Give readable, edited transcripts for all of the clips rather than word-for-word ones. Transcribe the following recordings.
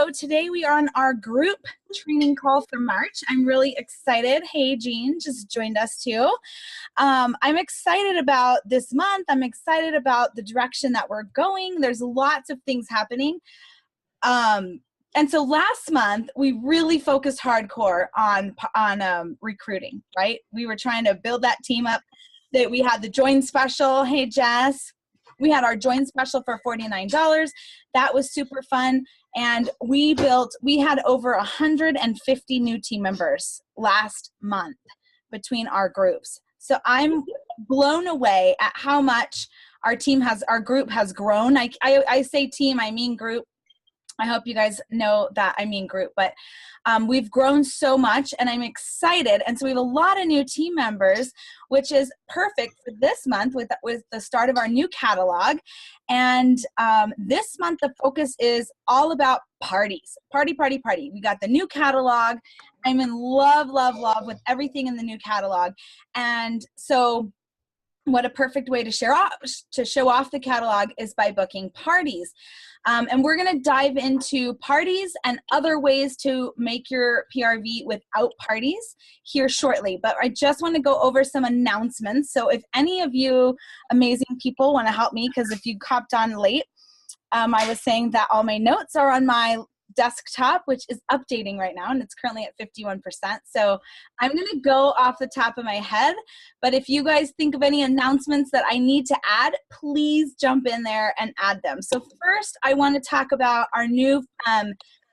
So today we are on our group training call for March. I'm really excited. Hey, Jean just joined us too. I'm excited about this month. I'm excited about the direction that we're going. There's lots of things happening. And so last month we really focused hardcore on recruiting, right? We were trying to build that team up. That we had the join special. Hey, Jess. We had our join special for $49. That was super fun. And we had over 150 new team members last month between our groups. So I'm blown away at how much our group has grown. I say team, I mean group. I hope you guys know that I mean group, but we've grown so much and I'm excited. And so we have a lot of new team members, which is perfect for this month with the start of our new catalog. And this month, the focus is all about parties. Party, party, party. We got the new catalog. I'm in love, love, love with everything in the new catalog. And so what a perfect way to show off the catalog is by booking parties. And we're going to dive into parties and other ways to make your PRV without parties here shortly. But I just want to go over some announcements. So if any of you amazing people want to help me, because if you hopped on late, I was saying that all my notes are on my desktop, which is updating right now, and it's currently at 51%. So I'm going to go off the top of my head, but if you guys think of any announcements that I need to add, please jump in there and add them. So first, I want to talk about our new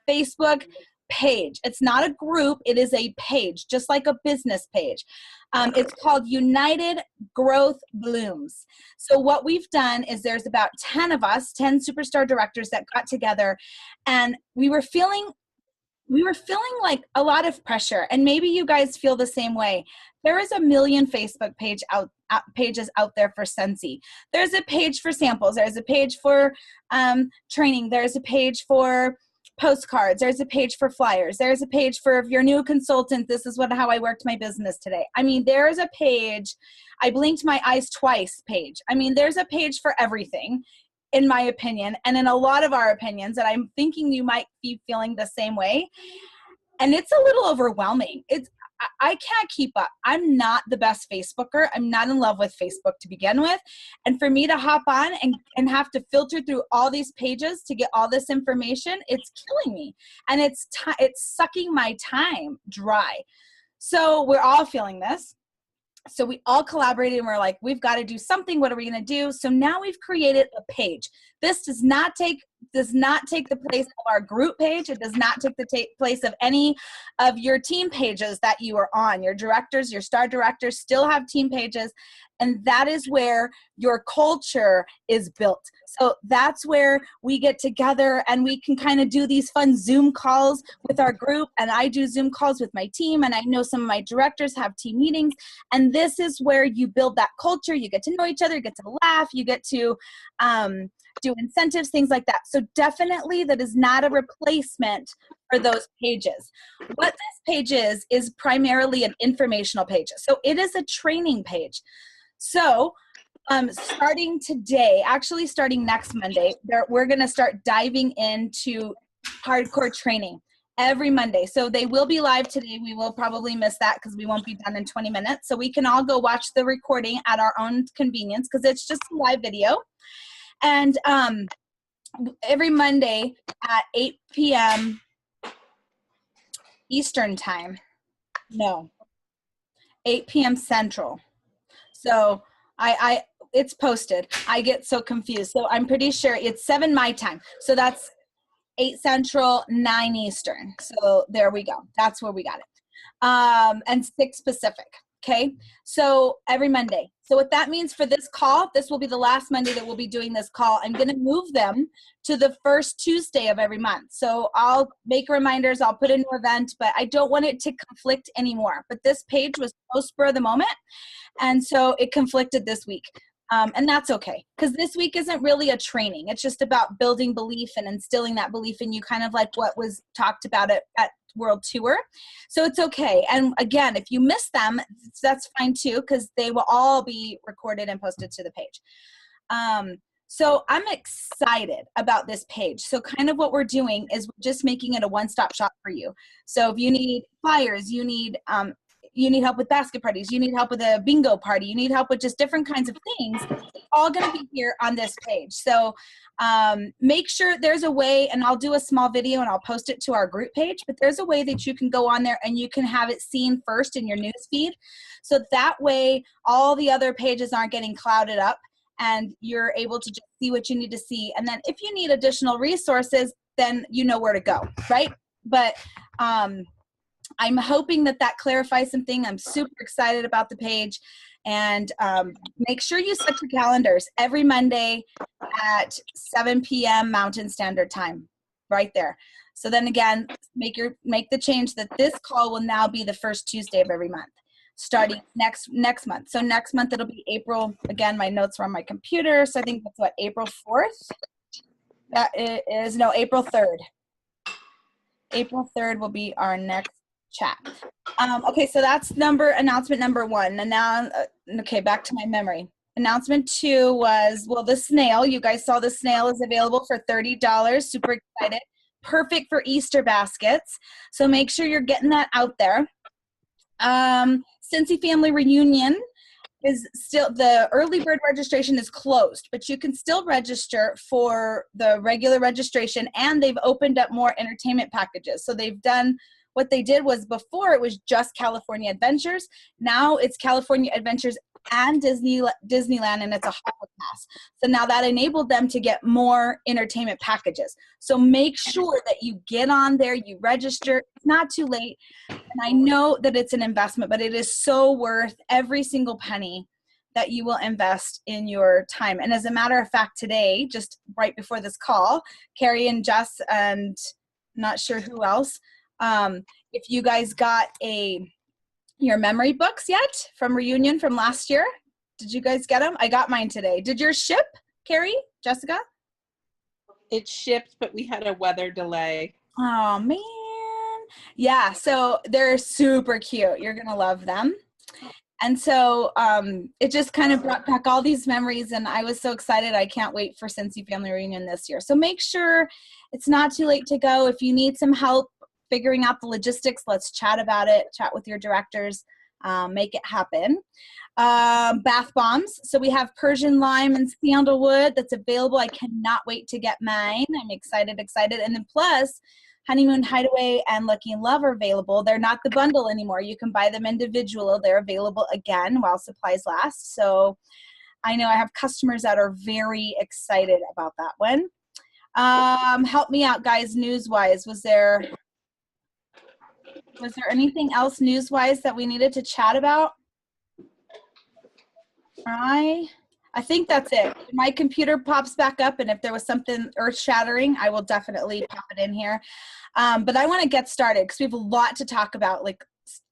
Facebook page. It's not a group, it is a page, just like a business page. It's called United Growth Blooms. So what we've done is there's about 10 of us, 10 superstar directors that got together, and we were feeling like a lot of pressure, and maybe you guys feel the same way. There is a million Facebook pages out there for Scentsy. There's a page for samples. There's a page for training. There's a page for postcards. There's a page for flyers. There's a page for if you're a new consultant, this is how I worked my business today. I mean, there's a page, I blinked my eyes twice page. I mean, there's a page for everything, in my opinion, and in a lot of our opinions, and I'm thinking you might be feeling the same way. And it's a little overwhelming. I can't keep up. I'm not the best Facebooker. I'm not in love with Facebook to begin with. And for me to hop on and have to filter through all these pages to get all this information, it's killing me. And it's sucking my time dry. So we're all feeling this. So we all collaborated and we're like, we've got to do something. What are we going to do? So now we've created a page. This does not take the place of our group page. It does not take the place of any of your team pages that you are on. Your directors, your star directors still have team pages. And that is where your culture is built. So that's where we get together and we can kind of do these fun Zoom calls with our group. And I do Zoom calls with my team. And I know some of my directors have team meetings. And this is where you build that culture. You get to know each other. You get to laugh. You get to do incentives, things like that. So definitely that is not a replacement for those pages. What this page is primarily an informational page. So it is a training page. So starting today, actually starting next Monday, we're going to start diving into hardcore training every Monday. So they will be live today. We will probably miss that because we won't be done in 20 minutes. So we can all go watch the recording at our own convenience because it's just a live video. And every Monday at 8 p.m. Eastern time. No, 8 p.m. Central. So it's posted. I get so confused. So I'm pretty sure it's 7 my time. So that's 8 Central, 9 Eastern. So there we go. That's where we got it. And 6 Pacific. Okay. So every Monday. So what that means for this call, this will be the last Monday that we'll be doing this call. I'm going to move them to the first Tuesday of every month. So I'll make reminders. I'll put a new event, but I don't want it to conflict anymore. But this page was so spur of the moment. And so it conflicted this week. And that's okay, because this week isn't really a training. It's just about building belief and instilling that belief in you, kind of like what was talked about at World Tour. So it's okay. And again, if you miss them, that's fine too, because they will all be recorded and posted to the page. So I'm excited about this page. So kind of what we're doing is we're just making it a one-stop shop for you. So if you need flyers, you need help with basket parties, you need help with a bingo party, you need help with just different kinds of things, it's all going to be here on this page. So make sure there's a way, and I'll do a small video and I'll post it to our group page, but there's a way that you can go on there and you can have it seen first in your news feed. So that way all the other pages aren't getting clouded up and you're able to just see what you need to see. And then if you need additional resources, then you know where to go, right? But I'm hoping that that clarifies something. I'm super excited about the page. And make sure you set your calendars every Monday at 7 p.m. Mountain Standard Time, right there. So then again, make the change that this call will now be the first Tuesday of every month, starting next month. So next month it'll be April. Again, my notes are on my computer. So I think that's what, April 4th? That is, no, April 3rd. April 3rd will be our next chat. Okay, so that's announcement number 1. And now, okay, back to my memory. Announcement 2 was, well, the snail. You guys saw the snail is available for $30. Super excited. Perfect for Easter baskets. So make sure you're getting that out there. Cincy Family Reunion is still, the early bird registration is closed, but you can still register for the regular registration, and they've opened up more entertainment packages. So they've done, what they did was, before it was just California Adventures. Now it's California Adventures and Disneyland, and it's a hall pass. So now that enabled them to get more entertainment packages. So make sure that you get on there, you register. It's not too late. And I know that it's an investment, but it is so worth every single penny that you will invest in your time. And as a matter of fact, today, just right before this call, Carrie and Jess and not sure who else, if you guys got your memory books yet from Reunion from last year, did you guys get them? I got mine today. Did yours ship, Carrie, Jessica? It shipped, but we had a weather delay. Oh man. Yeah, so they're super cute. You're gonna love them. And so it just kind of brought back all these memories, and I was so excited. I can't wait for Cincy Family Reunion this year. So make sure it's not too late to go. If you need some help figuring out the logistics, let's chat about it, chat with your directors, make it happen. Bath bombs. So we have Persian lime and sandalwood that's available. I cannot wait to get mine. I'm excited. And then plus, Honeymoon Hideaway and Lucky in Love are available. They're not the bundle anymore. You can buy them individual. They're available again while supplies last. So I know I have customers that are very excited about that one. Help me out, guys, news-wise. Was there anything else news-wise that we needed to chat about? I think that's it. My computer pops back up, and if there was something earth-shattering, I will definitely pop it in here. But I want to get started because we have a lot to talk about, like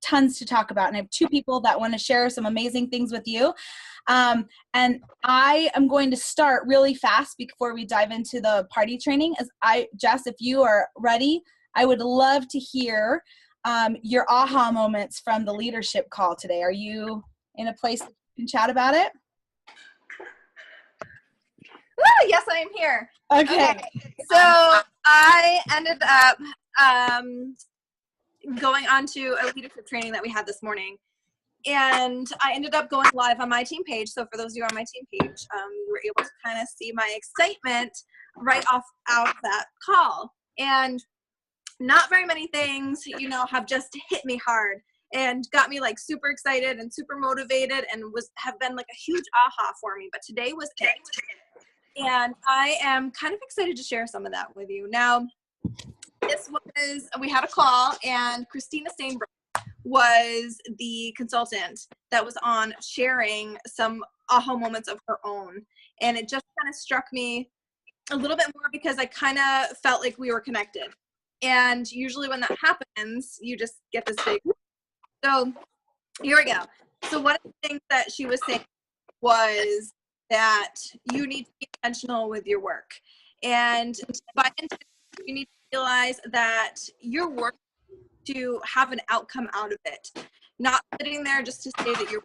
tons to talk about. And I have 2 people that want to share some amazing things with you. And I am going to start really fast before we dive into the party training. Jess, if you are ready, I would love to hear your aha moments from the leadership call today. Are you in a place that you can chat about it? Yes, I am here. Okay. So I ended up going on to a leadership training that we had this morning. And I ended up going live on my team page. So for those of you on my team page, you were able to kind of see my excitement right off out of that call. And not very many things, have just hit me hard and got me like super excited and super motivated and have been like a huge aha for me. But today was it. And I am kind of excited to share some of that with you. Now, we had a call, and Christina Steinberg was the consultant that was on sharing some aha moments of her own. And it just kind of struck me a little bit more because I kind of felt like we were connected. And usually when that happens, you just get this big. So here we go. So one of the things that she was saying was that you need to be intentional with your work. And by intentional, you need to realize that your work to have an outcome out of it. Not sitting there just to say that you're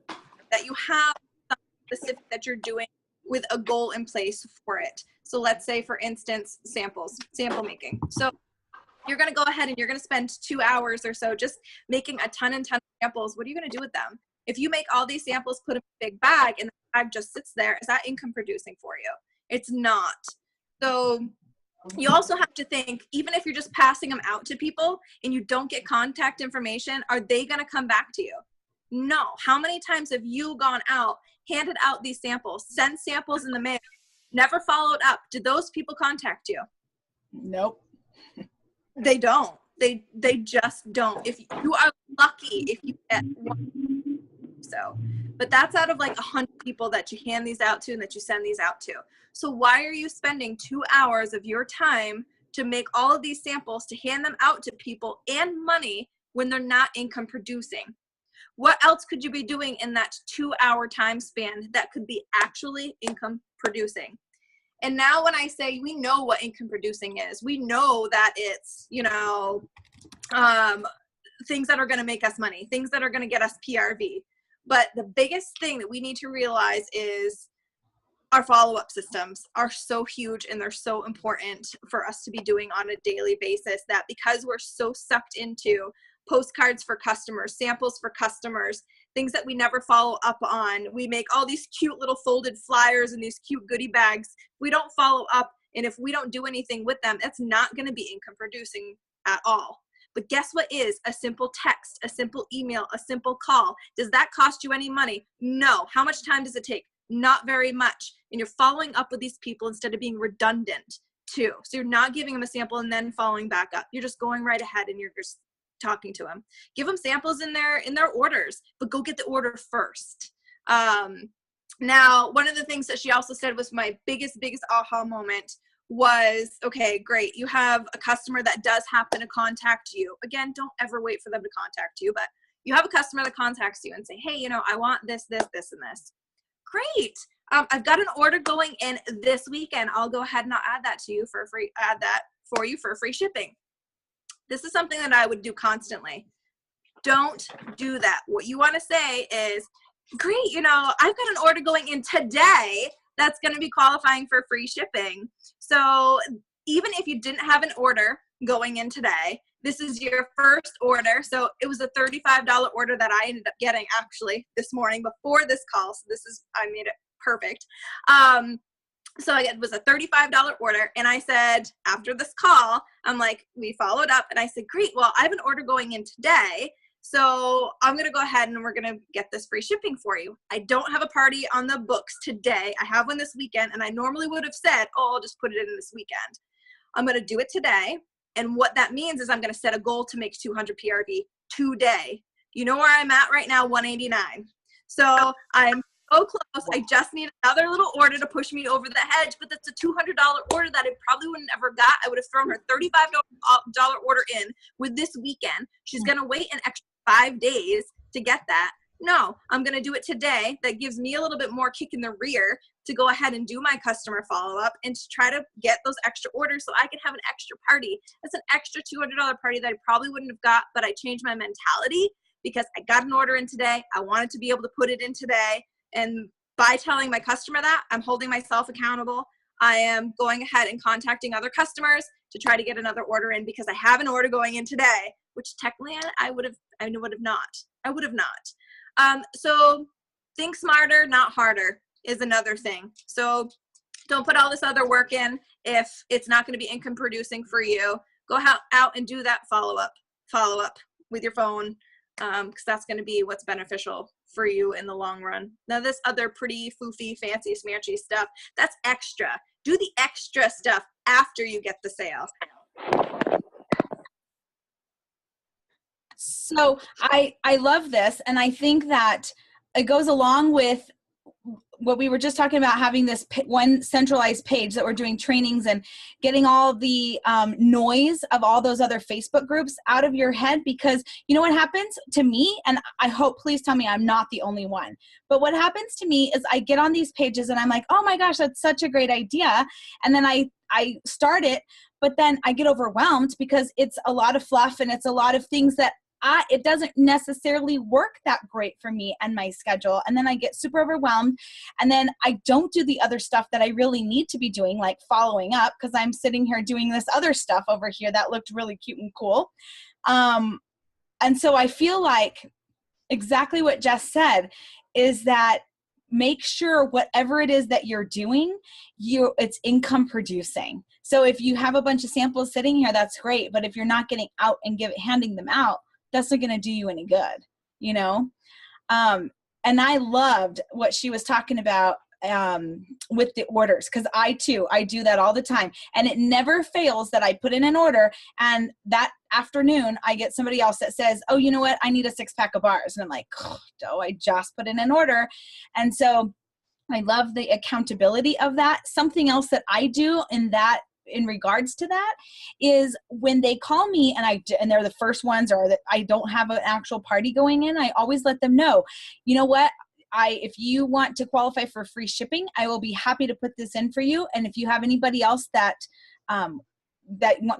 working, that you have something specific that you're doing with a goal in place for it. So let's say, for instance, sample making. So you're going to go ahead and you're going to spend 2 hours or so just making a ton of samples. What are you going to do with them? If you make all these samples, put them in a big bag, and the bag just sits there, is that income producing for you? It's not. So you also have to think, even if you're just passing them out to people and you don't get contact information, are they going to come back to you? No. How many times have you gone out, handed out these samples, sent samples in the mail, never followed up? Did those people contact you? Nope. They don't. They just don't. If you are lucky, if you get one. So, but that's out of like 100 people that you hand these out to and that you send these out to. So why are you spending 2 hours of your time to make all of these samples, to hand them out to people, and money when they're not income producing? What else could you be doing in that 2 hour time span that could be actually income producing? And now when I say, we know what income producing is, we know that it's, you know, things that are going to make us money, things that are going to get us PRV. But the biggest thing that we need to realize is our follow-up systems are so huge, and they're so important for us to be doing on a daily basis, that because we're so sucked into postcards for customers, samples for customers, things that we never follow up on. We make all these cute little folded flyers and these cute goodie bags. We don't follow up, and if we don't do anything with them, that's not going to be income producing at all. But guess what is? A simple text, a simple email, a simple call. Does that cost you any money? No. How much time does it take? Not very much. And you're following up with these people instead of being redundant too. So you're not giving them a sample and then following back up. You're just going right ahead and you're just talking to them. Give them samples in their orders, but go get the order first. Now, one of the things that she also said was my biggest aha moment was, okay, great. You have a customer that does happen to contact you. Again, don't ever wait for them to contact you, but you have a customer that contacts you and say, hey, you know, I want this, this, this, and this. Great. I've got an order going in this weekend. I'll go ahead and I'll add that to you for free, add that for you for free shipping. This is something that I would do constantly. Don't do that. What you want to say is, great, you know, I've got an order going in today that's going to be qualifying for free shipping. So even if you didn't have an order going in today, this is your first order. So it was a $35 order that I ended up getting actually this morning before this call. So this is, I made it perfect. So it was a $35 order. And I said, after this call, I'm like, we followed up and I said, great, well, I have an order going in today. So I'm going to go ahead and we're going to get this free shipping for you. I don't have a party on the books today. I have one this weekend, and I normally would have said, oh, I'll just put it in this weekend. I'm going to do it today. And what that means is I'm going to set a goal to make 200 PRV today. You know where I'm at right now, 189. So I'm so close. I just need another little order to push me over the edge, but that's a $200 order that I probably wouldn't ever got. I would have thrown her $35 order in with this weekend. She's going to wait an extra 5 days to get that. No, I'm going to do it today. That gives me a little bit more kick in the rear to go ahead and do my customer follow-up and to try to get those extra orders so I can have an extra party. That's an extra $200 party that I probably wouldn't have got, but I changed my mentality because I got an order in today. I wanted to be able to put it in today. And by telling my customer that, I'm holding myself accountable. I am going ahead and contacting other customers to try to get another order in because I have an order going in today, which technically I would have not. So think smarter, not harder is another thing. So don't put all this other work in if it's not going to be income producing for you. Go out and do that follow up with your phone because that's going to be what's beneficial for you in the long run. Now this other pretty foofy, fancy, smanchy stuff, that's extra. Do the extra stuff after you get the sale. So I love this, and I think that it goes along with what we were just talking about, having this one centralized page that we're doing trainings and getting all the noise of all those other Facebook groups out of your head, because you know what happens to me, and I hope, please tell me I'm not the only one, but what happens to me is I get on these pages and I'm like, oh my gosh, that's such a great idea. And then I start it, but then I get overwhelmed because it's a lot of fluff and it's a lot of things that it doesn't necessarily work that great for me and my schedule. And then I get super overwhelmed. And then I don't do the other stuff that I really need to be doing, like following up, because I'm sitting here doing this other stuff over here that looked really cute and cool. And so I feel like exactly what Jess said is that make sure whatever it is that you're doing, it's income producing. So if you have a bunch of samples sitting here, that's great. But if you're not getting out and handing them out, that's not going to do you any good, you know? And I loved what she was talking about with the orders, because I do that all the time. And it never fails that I put in an order, and that afternoon I get somebody else that says, oh, you know what? I need a 6-pack of bars. And I'm like, oh, I just put in an order. And so I love the accountability of that. Something else that I do in regards to that is when they call me and they're the first ones, or that I don't have an actual party going in, I always let them know, you know what? If you want to qualify for free shipping, I will be happy to put this in for you. And if you have anybody else that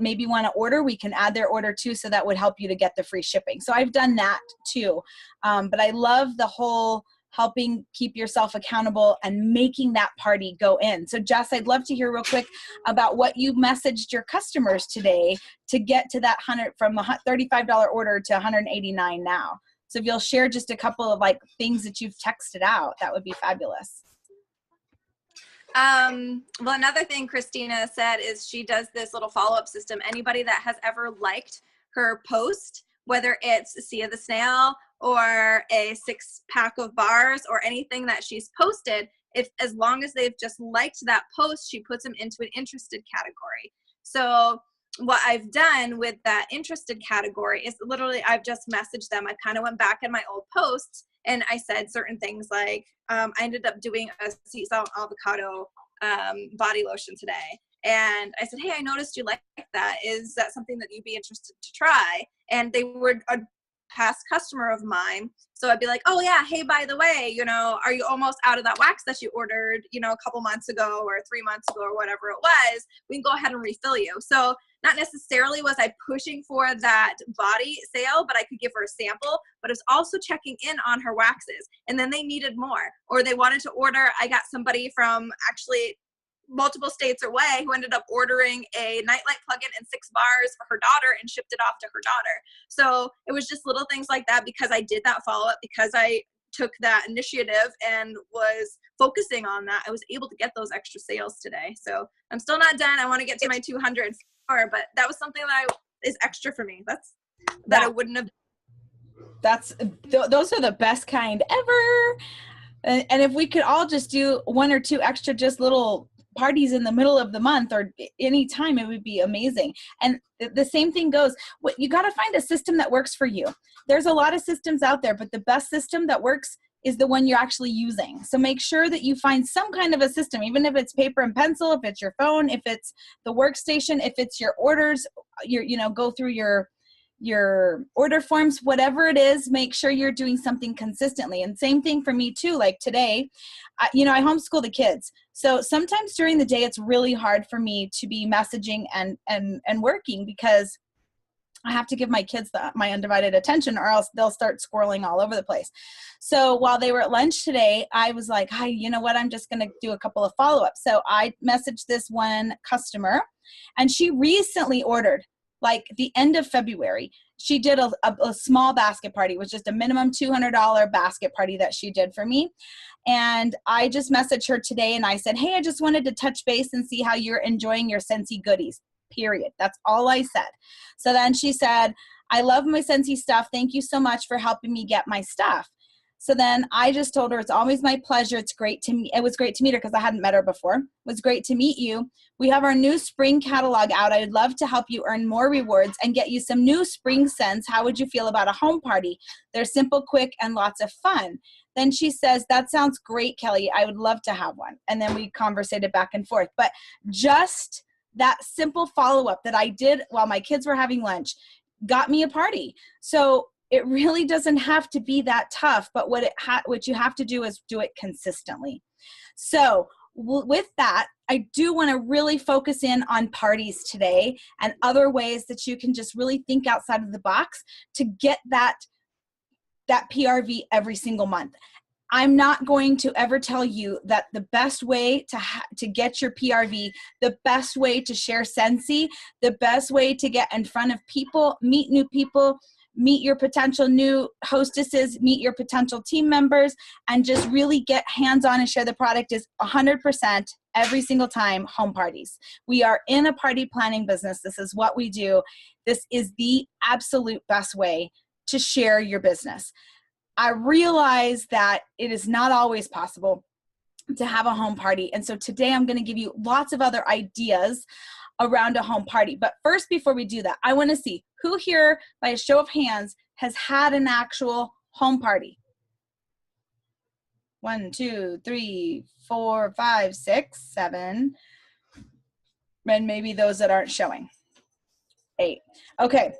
maybe want to order, we can add their order too. So that would help you to get the free shipping. So I've done that too. But I love the whole helping keep yourself accountable and making that party go in. So Jess, I'd love to hear real quick about what you messaged your customers today to get to that from a $35 order to $189 now. So if you'll share just a couple of like things that you've texted out, that would be fabulous. Well, another thing Christina said is she does this little follow-up system. Anybody that has ever liked her post, whether it's Sia the Snail or a 6-pack of bars or anything that she's posted, as long as they've just liked that post, she puts them into an interested category. So what I've done with that interested category is literally I've just messaged them. I kind of went back in my old posts and I said certain things like, I ended up doing a sea salt avocado body lotion today. And I said, hey, I noticed you like that. Is that something that you'd be interested to try? And they were a past customer of mine. So I'd be like, oh yeah, hey, by the way, you know, are you almost out of that wax that you ordered, you know, a couple months ago or 3 months ago or whatever it was? We can go ahead and refill you. So not necessarily was I pushing for that body sale, but I could give her a sample, but it's also checking in on her waxes. And then they needed more, or they wanted to order. I got somebody from actually multiple states away who ended up ordering a nightlight plug-in and 6 bars for her daughter and shipped it off to her daughter. So it was just little things like that, because I did that follow-up, because I took that initiative and was focusing on that. I was able to get those extra sales today. So I'm still not done. I want to get to my 200 more, but that was something that is extra for me. That I wouldn't have. Those are the best kind ever. And if we could all just do 1 or 2 extra, just little parties in the middle of the month or any time, it would be amazing. And the same thing goes, you got to find a system that works for you. There's a lot of systems out there, but the best system that works is the one you're actually using. So make sure that you find some kind of a system, even if it's paper and pencil, if it's your phone, if it's the workstation, if it's your orders, go through your order forms, whatever it is, make sure you're doing something consistently. And same thing for me too. Like today, I homeschool the kids. So sometimes during the day, it's really hard for me to be messaging and working, because I have to give my kids my undivided attention, or else they'll start squirreling all over the place. So while they were at lunch today, I was like, hi, you know what? I'm just going to do a couple of follow-ups. So I messaged this one customer, and she recently ordered, like the end of February. She did a small basket party. It was just a minimum $200 basket party that she did for me. And I just messaged her today and I said, hey, I just wanted to touch base and see how you're enjoying your Scentsy goodies, period. That's all I said. So then she said, I love my Scentsy stuff. Thank you so much for helping me get my stuff. So then I just told her, it's always my pleasure. It was great to meet her, because I hadn't met her before. It was great to meet you. We have our new spring catalog out. I would love to help you earn more rewards and get you some new spring scents. How would you feel about a home party? They're simple, quick, and lots of fun. Then she says, that sounds great, Kelly. I would love to have one. And then we conversated back and forth. But just that simple follow-up that I did while my kids were having lunch got me a party. So it really doesn't have to be that tough, but what you have to do is do it consistently. So with that, I do want to really focus in on parties today and other ways that you can just really think outside of the box to get that PRV every single month. I'm not going to ever tell you that the best way to get your PRV, the best way to share Scentsy, the best way to get in front of people, meet new people, meet your potential new hostesses, meet your potential team members, and just really get hands-on and share the product is 100% every single time home parties. We are in a party planning business. This is what we do. This is the absolute best way to share your business. I realize that it is not always possible to have a home party. And so today I'm going to give you lots of other ideas around a home party. But first, before we do that, I want to see who here, by a show of hands, has had an actual home party. 1, 2, 3, 4, 5, 6, 7, and maybe those that aren't showing. 8. Okay.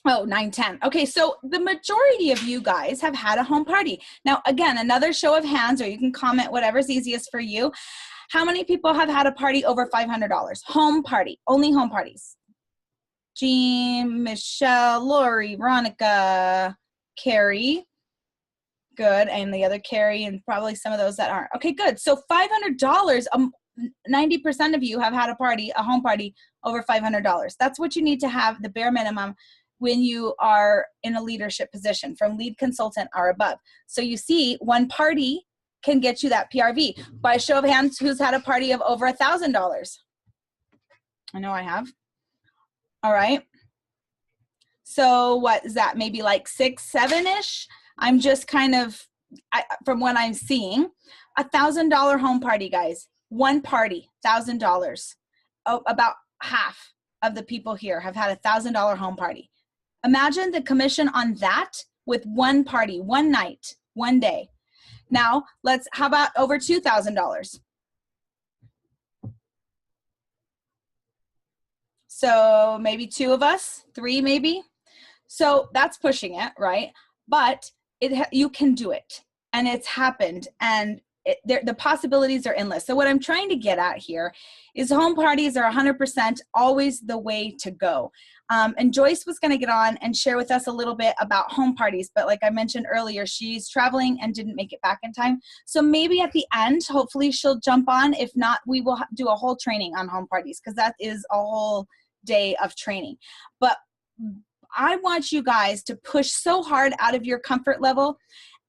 Oh, 9, 10. Okay, so the majority of you guys have had a home party. Now, again, another show of hands, or you can comment whatever's easiest for you. How many people have had a party over $500? Home party, only home parties. Jean, Michelle, Lori, Veronica, Carrie. Good, and the other Carrie, and probably some of those that aren't. Okay, good. So $500, 90% of you have had a home party over $500. That's what you need to have, the bare minimum, when you are in a leadership position, from lead consultant or above. So you see, one party can get you that PRV. By a show of hands, who's had a party of over $1,000? I know I have. All right. So what is that? Maybe like 6, 7-ish? I'm just kind of, from what I'm seeing, $1,000 home party, guys. One party, $1,000. Oh, about half of the people here have had $1,000 home party. Imagine the commission on that with one party, one night, one day. Now, how about over $2,000? So maybe 2 of us, 3 maybe. So that's pushing it, right? But you can do it, and it's happened, and the possibilities are endless. So what I'm trying to get at here is home parties are 100% always the way to go. And Joyce was going to get on and share with us a little bit about home parties, but like I mentioned earlier, she's traveling and didn't make it back in time. So maybe at the end, hopefully she'll jump on. If not, we will do a whole training on home parties, because that is a whole day of training. But I want you guys to push so hard out of your comfort level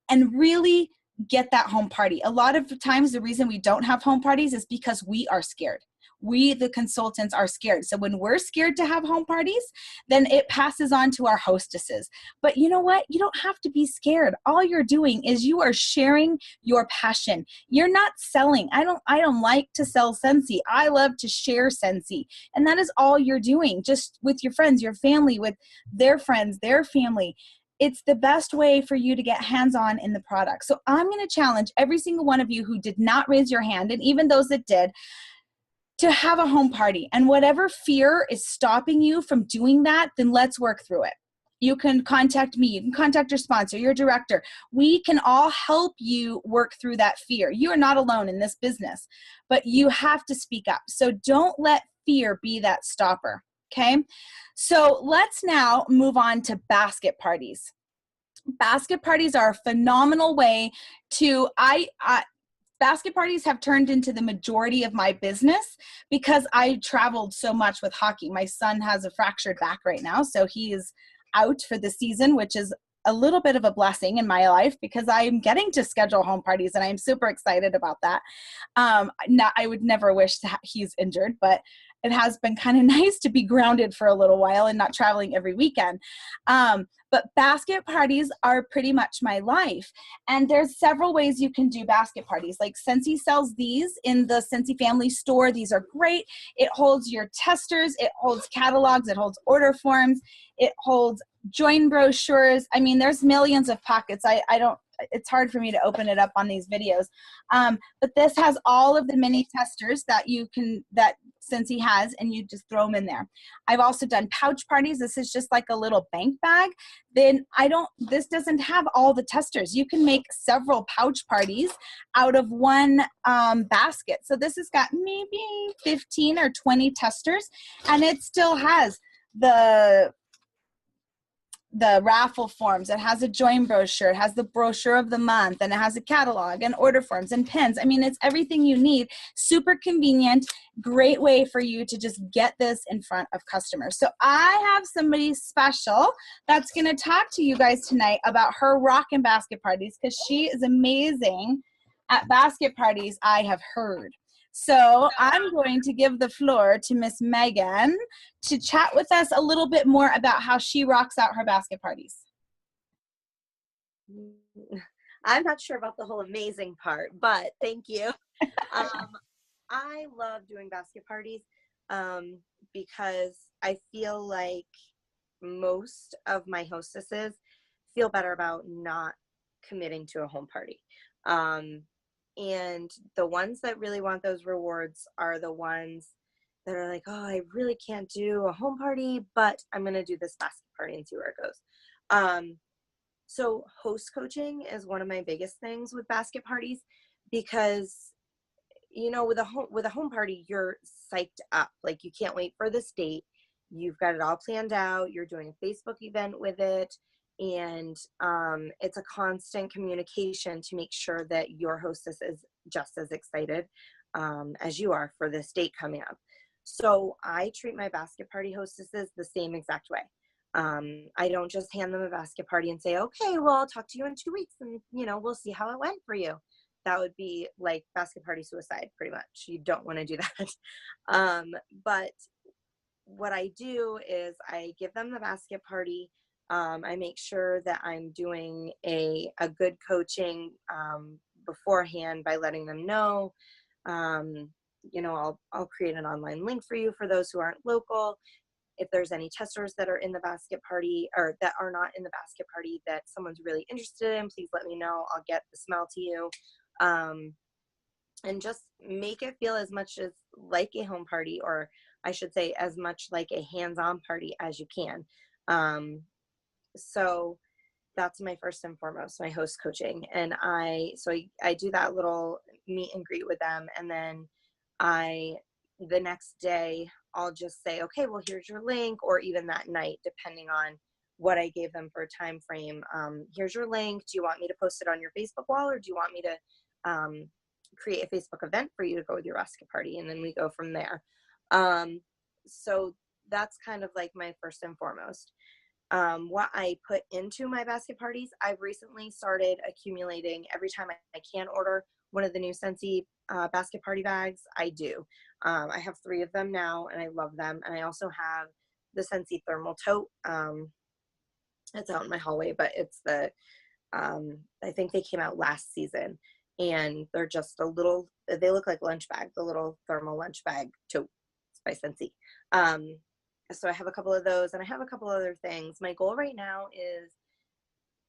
and really get that home party. A lot of times the reason we don't have home parties is because we are scared. We, the consultants, are scared. So when we're scared to have home parties, then it passes on to our hostesses. But you know what? You don't have to be scared. All you're doing is you are sharing your passion. You're not selling. I don't like to sell Scentsy. I love to share Scentsy. And that is all you're doing, just with your friends, your family, with their friends, their family. It's the best way for you to get hands-on in the product. So I'm going to challenge every single one of you who did not raise your hand, and even those that did, to have a home party. And whatever fear is stopping you from doing that, then let's work through it. You can contact me. You can contact your sponsor, your director. We can all help you work through that fear. You are not alone in this business, but you have to speak up. So don't let fear be that stopper, okay? So let's now move on to basket parties. Basket parties are a phenomenal way to, basket parties have turned into the majority of my business because I traveled so much with hockey. My son has a fractured back right now, so he is out for the season, which is a little bit of a blessing in my life because I'm getting to schedule home parties, and I'm super excited about that. I would never wish that he's injured, but it has been kind of nice to be grounded for a little while and not traveling every weekend. But basket parties are pretty much my life. And there's several ways you can do basket parties. Like Scentsy sells these in the Scentsy Family Store. These are great. It holds your testers. It holds catalogs. It holds order forms. It holds join brochures. I mean, there's millions of pockets. I don't it's hard for me to open it up on these videos. But this has all of the mini testers that Scentsy has, and you just throw them in there. I've also done pouch parties. This is just like a little bank bag. Then this doesn't have all the testers. You can make several pouch parties out of one basket. So this has got maybe 15 or 20 testers, and it still has the raffle forms. It has a join brochure. It has the brochure of the month, and it has a catalog and order forms and pins. I mean, it's everything you need. Super convenient. Great way for you to just get this in front of customers. So I have somebody special that's going to talk to you guys tonight about her rockin' basket parties, because she is amazing at basket parties, I have heard. So I'm going to give the floor to Miss Megan to chat with us a little bit more about how she rocks out her basket parties. I'm not sure about the whole amazing part, but thank you. I love doing basket parties because I feel like most of my hostesses feel better about not committing to a home party. And the ones that really want those rewards are the ones that are like, oh, I really can't do a home party, but I'm going to do this basket party and see where it goes. So host coaching is one of my biggest things with basket parties, because, you know, with a home party, you're psyched up. Like, you can't wait for this date. You've got it all planned out. You're doing a Facebook event with it. And it's a constant communication to make sure that your hostess is just as excited as you are for this date coming up. So I treat my basket party hostesses the same exact way. I don't just hand them a basket party and say, okay, well, I'll talk to you in 2 weeks and, you know, we'll see how it went for you. That would be like basket party suicide, pretty much. You don't want to do that. But what I do is I give them the basket party. I make sure that I'm doing a good coaching beforehand by letting them know. You know, I'll create an online link for you for those who aren't local. If there's any testers that are in the basket party or that are not in the basket party that someone's really interested in, please let me know. I'll get the smell to you. And just make it feel as much as like a home party, or I should say as much like a hands-on party as you can. So that's my first and foremost, my host coaching. And I do that little meet and greet with them. And then the next day I'll just say, okay, well, here's your link, or even that night, depending on what I gave them for a time frame. Here's your link. Do you want me to post it on your Facebook wall, or do you want me to create a Facebook event for you to go with your basket party? And then we go from there. So that's kind of like my first and foremost. What I put into my basket parties, I've recently started accumulating every time I can order one of the new Scentsy basket party bags. I do. I have 3 of them now, and I love them. And I also have the Scentsy thermal tote. It's out in my hallway, but it's I think they came out last season, and they're just they look like lunch bags, the little thermal lunch bag tote by Scentsy. So I have a couple of those, and I have a couple other things. My goal right now is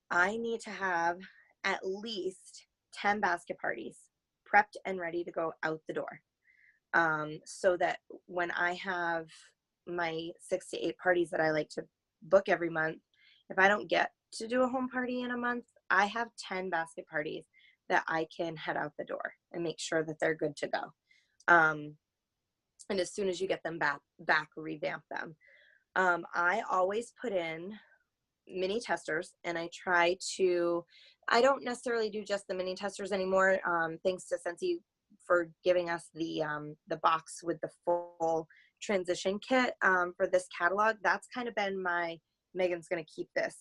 I need to have at least 10 basket parties prepped and ready to go out the door. So that when I have my 6 to 8 parties that I like to book every month, if I don't get to do a home party in a month, I have 10 basket parties that I can head out the door and make sure that they're good to go. And as soon as you get them back, revamp them. I always put in mini testers, and I don't necessarily do just the mini testers anymore. Thanks to Scentsy for giving us the box with the full transition kit for this catalog. That's kind of been Megan's going to keep this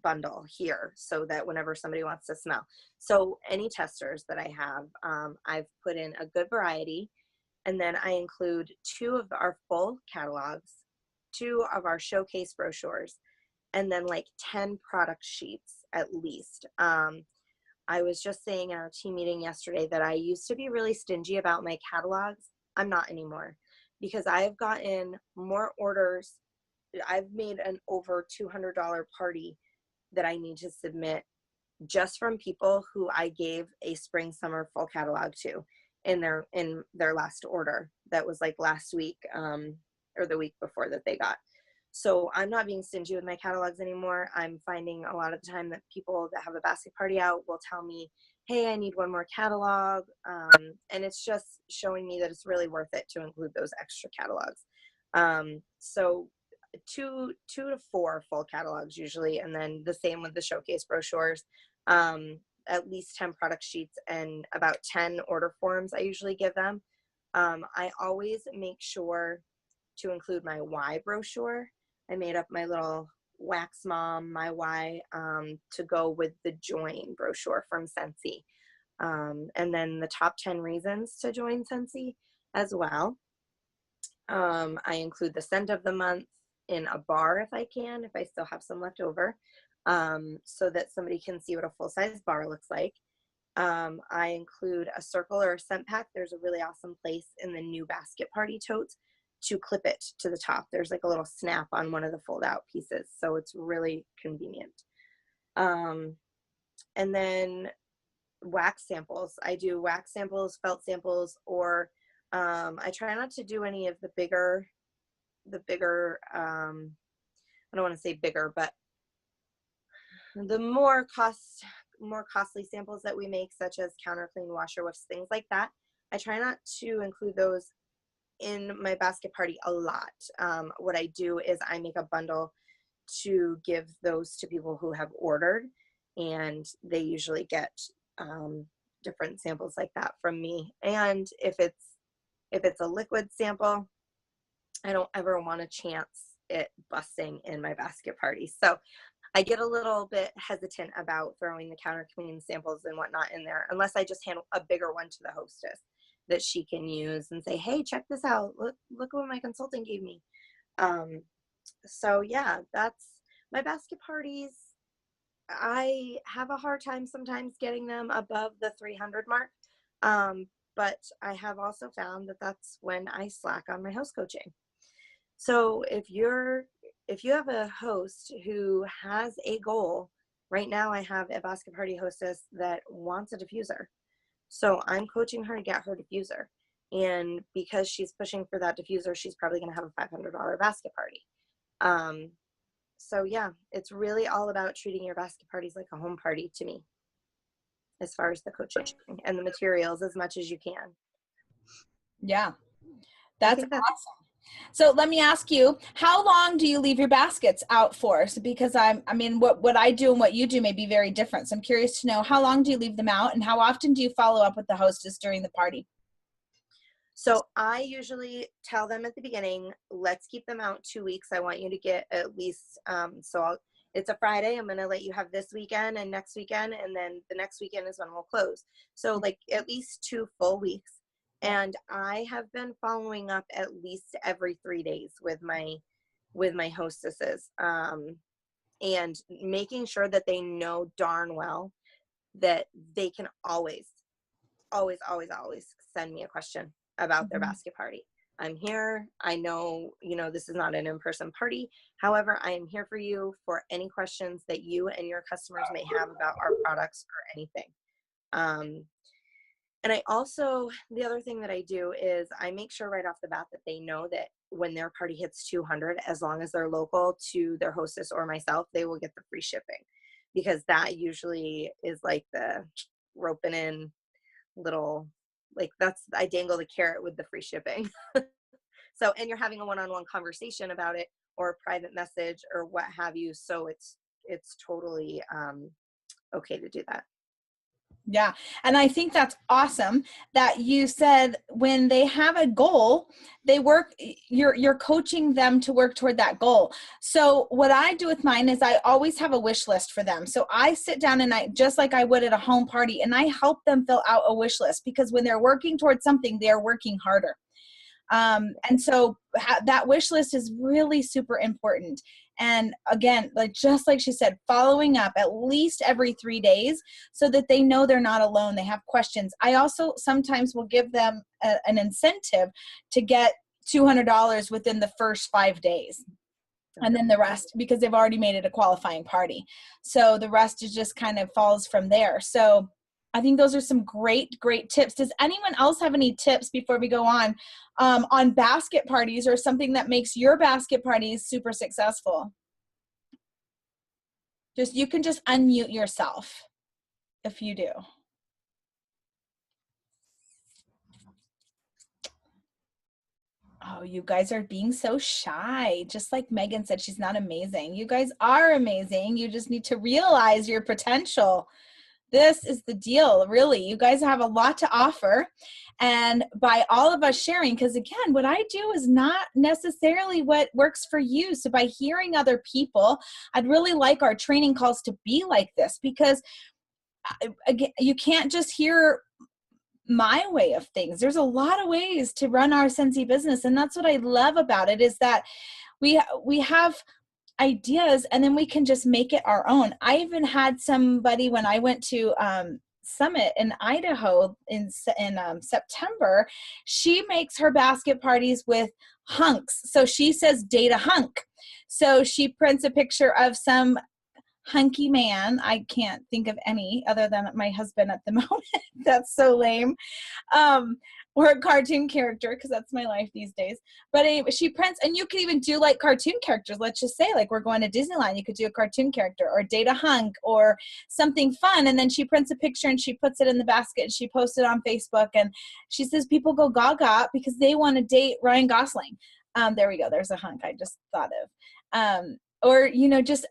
bundle here so that whenever somebody wants to smell. So any testers that I have, I've put in a good variety. And then I include 2 of our full catalogs, 2 of our showcase brochures, and then like 10 product sheets at least. I was just saying in our team meeting yesterday that I used to be really stingy about my catalogs. I'm not anymore, because I've gotten more orders. I've made an over $200 party that I need to submit just from people who I gave a spring summer full catalog to in their last order. That was like last week, or the week before that they got. So I'm not being stingy with my catalogs anymore. I'm finding a lot of the time that people that have a basket party out will tell me, hey, I need one more catalog. And it's just showing me that it's really worth it to include those extra catalogs. So two to four full catalogs usually, and then the same with the showcase brochures. At least 10 product sheets and about 10 order forms I usually give them. I always make sure to include my why brochure. I made up my little Wax Mom, my why, to go with the join brochure from Scentsy. And then the top 10 reasons to join Scentsy as well. I include the scent of the month in a bar if I can, if I still have some left over, so that somebody can see what a full-size bar looks like. I include a circle or a scent pack. There's a really awesome place in the new basket party totes to clip it to the top. There's like a little snap on one of the fold-out pieces, so it's really convenient. And then wax samples. I do wax samples, felt samples, or I try not to do any of the bigger, I don't want to say bigger, but the more costly samples that we make, such as counter clean, washer whiffs, things like that. I try not to include those in my basket party a lot. What I do is I make a bundle to give those to people who have ordered, and they usually get different samples like that from me. And if it's a liquid sample, I don't ever want to chance it busting in my basket party. So I get a little bit hesitant about throwing the counter clean samples and whatnot in there, unless I just hand a bigger one to the hostess that she can use and say, hey, check this out. Look what my consultant gave me. So yeah, that's my basket parties. I have a hard time sometimes getting them above the 300 mark. But I have also found that that's when I slack on my host coaching. So if you have a host who has a goal, right now I have a basket party hostess that wants a diffuser. So I'm coaching her to get her diffuser. And because she's pushing for that diffuser, she's probably going to have a $500 basket party. So yeah, it's really all about treating your basket parties like a home party to me, as far as the coaching and the materials as much as you can. Yeah, that's awesome. So let me ask you, how long do you leave your baskets out for? So because I mean, what I do and what you do may be very different. So I'm curious to know, how long do you leave them out, and how often do you follow up with the hostess during the party? So I usually tell them at the beginning, let's keep them out 2 weeks. I want you to get at least, it's a Friday. I'm going to let you have this weekend and next weekend, and then the next weekend is when we'll close. So like at least 2 full weeks. And I have been following up at least every 3 days with my hostesses, and making sure that they know darn well that they can always send me a question about their basket party. I'm here. I know, this is not an in-person party. However, I am here for you for any questions that you and your customers may have about our products or anything. And I also, the other thing that I do is I make sure right off the bat that they know that when their party hits 200, as long as they're local to their hostess or myself, they will get the free shipping, because that usually is like the roping in little, like I dangle the carrot with the free shipping. So, and you're having a one-on-one conversation about it, or a private message or what have you. So it's totally okay to do that. Yeah. And I think that's awesome that you said when they have a goal, you're coaching them to work toward that goal. So what I do with mine is I always have a wish list for them. So I sit down and just like I would at a home party, and I help them fill out a wish list, because when they're working towards something, they're working harder. And so that wish list is really super important. And again, just like she said, following up at least every 3 days so that they know they're not alone. They have questions. I also sometimes will give them an incentive to get $200 within the first 5 days. And then the rest, because they've already made it a qualifying party. So the rest is just kind of falls from there. So I think those are some great, great tips. Does anyone else have any tips before we go on basket parties or something that makes your basket parties super successful? You can just unmute yourself if you do. Oh, you guys are being so shy. Just like Megan said, she's not amazing. You guys are amazing. You just need to realize your potential. This is the deal, really. You guys have a lot to offer. And by all of us sharing, because again, what I do is not necessarily what works for you. So by hearing other people, I'd really like our training calls to be like this, because again, you can't just hear my way of things. There's a lot of ways to run our Scentsy business. And that's what I love about it, is that we have ideas and then we can just make it our own. I even had somebody, when I went to Summit in Idaho in September, she makes her basket parties with hunks. So she says date a hunk. So she prints a picture of some hunky man. I can't think of any other than my husband at the moment. That's so lame. Or a cartoon character, because that's my life these days. But anyway, she prints, and you can even do like cartoon characters. Let's just say like we're going to Disneyland. You could do a cartoon character or date a hunk or something fun. And then she prints a picture and she puts it in the basket and she posts it on Facebook. And she says people go gaga because they want to date Ryan Gosling. There we go. There's a hunk I just thought of. Or, just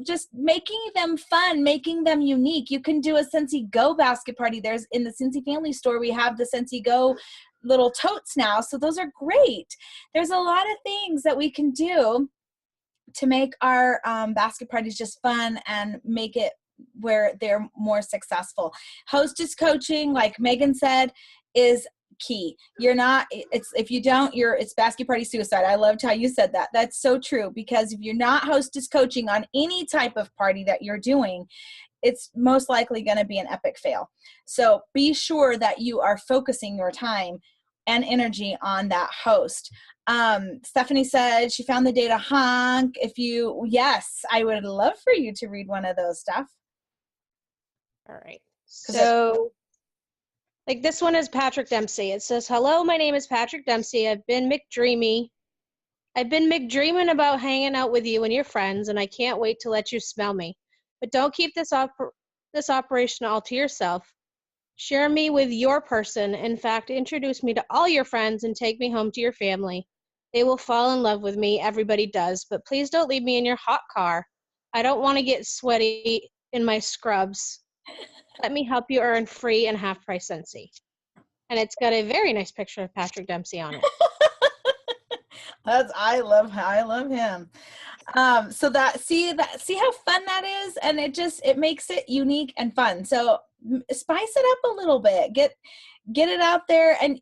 just making them fun, making them unique. You can do a Scentsy Go basket party. There's in the Scentsy Family Store, we have the Scentsy Go little totes now. So those are great. There's a lot of things that we can do to make our basket parties just fun and make it where they're more successful. Hostess coaching, like Megan said, is key. It's basket party suicide. I loved how you said that. That's so true, because if you're not hostess coaching on any type of party that you're doing, it's most likely going to be an epic fail. So be sure that you are focusing your time and energy on that host. Stephanie said she found the data hunk. Yes, I would love for you to read one of those, Steph. All right. So like this one is Patrick Dempsey. It says, hello, my name is Patrick Dempsey. I've been McDreaming about hanging out with you and your friends, and I can't wait to let you smell me. But don't keep this operation all to yourself. Share me with your person. In fact, introduce me to all your friends and take me home to your family. They will fall in love with me. Everybody does. But please don't leave me in your hot car. I don't want to get sweaty in my scrubs. Let me help you earn free and half-price Scentsy. And it's got a very nice picture of Patrick Dempsey on it. I love him. See how fun that is, and it makes it unique and fun. So spice it up a little bit. Get it out there, and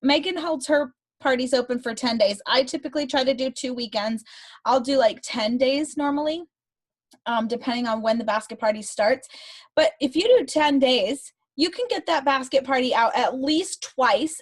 Megan holds her parties open for 10 days. I typically try to do 2 weekends. I'll do like 10 days normally. Depending on when the basket party starts. But if you do 10 days, you can get that basket party out at least twice,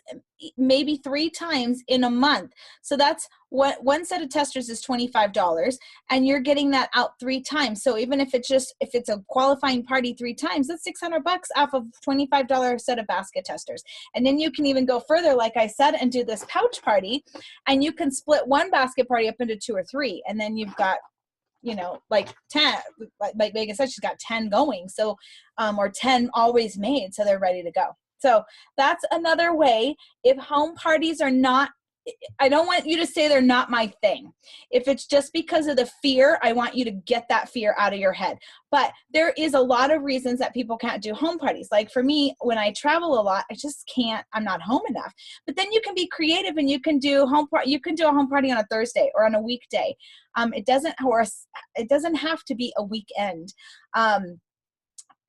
maybe 3 times in a month. So that's what one set of testers is $25, and you're getting that out 3 times. So even if it's a qualifying party 3 times, that's $600 off of $25 set of basket testers. And then you can even go further, like I said, and do this pouch party, and you can split one basket party up into 2 or 3, and then you've got like 10, like Megan said, she's got 10 going. So, or 10 always made. So they're ready to go. So that's another way. If home parties are not, I don't want you to say they're not my thing. If it's just because of the fear, I want you to get that fear out of your head. But there is a lot of reasons that people can't do home parties. Like for me, when I travel a lot, I just can't, I'm not home enough. But then you can be creative and you can do a home party on a Thursday or on a weekday. It doesn't have to be a weekend.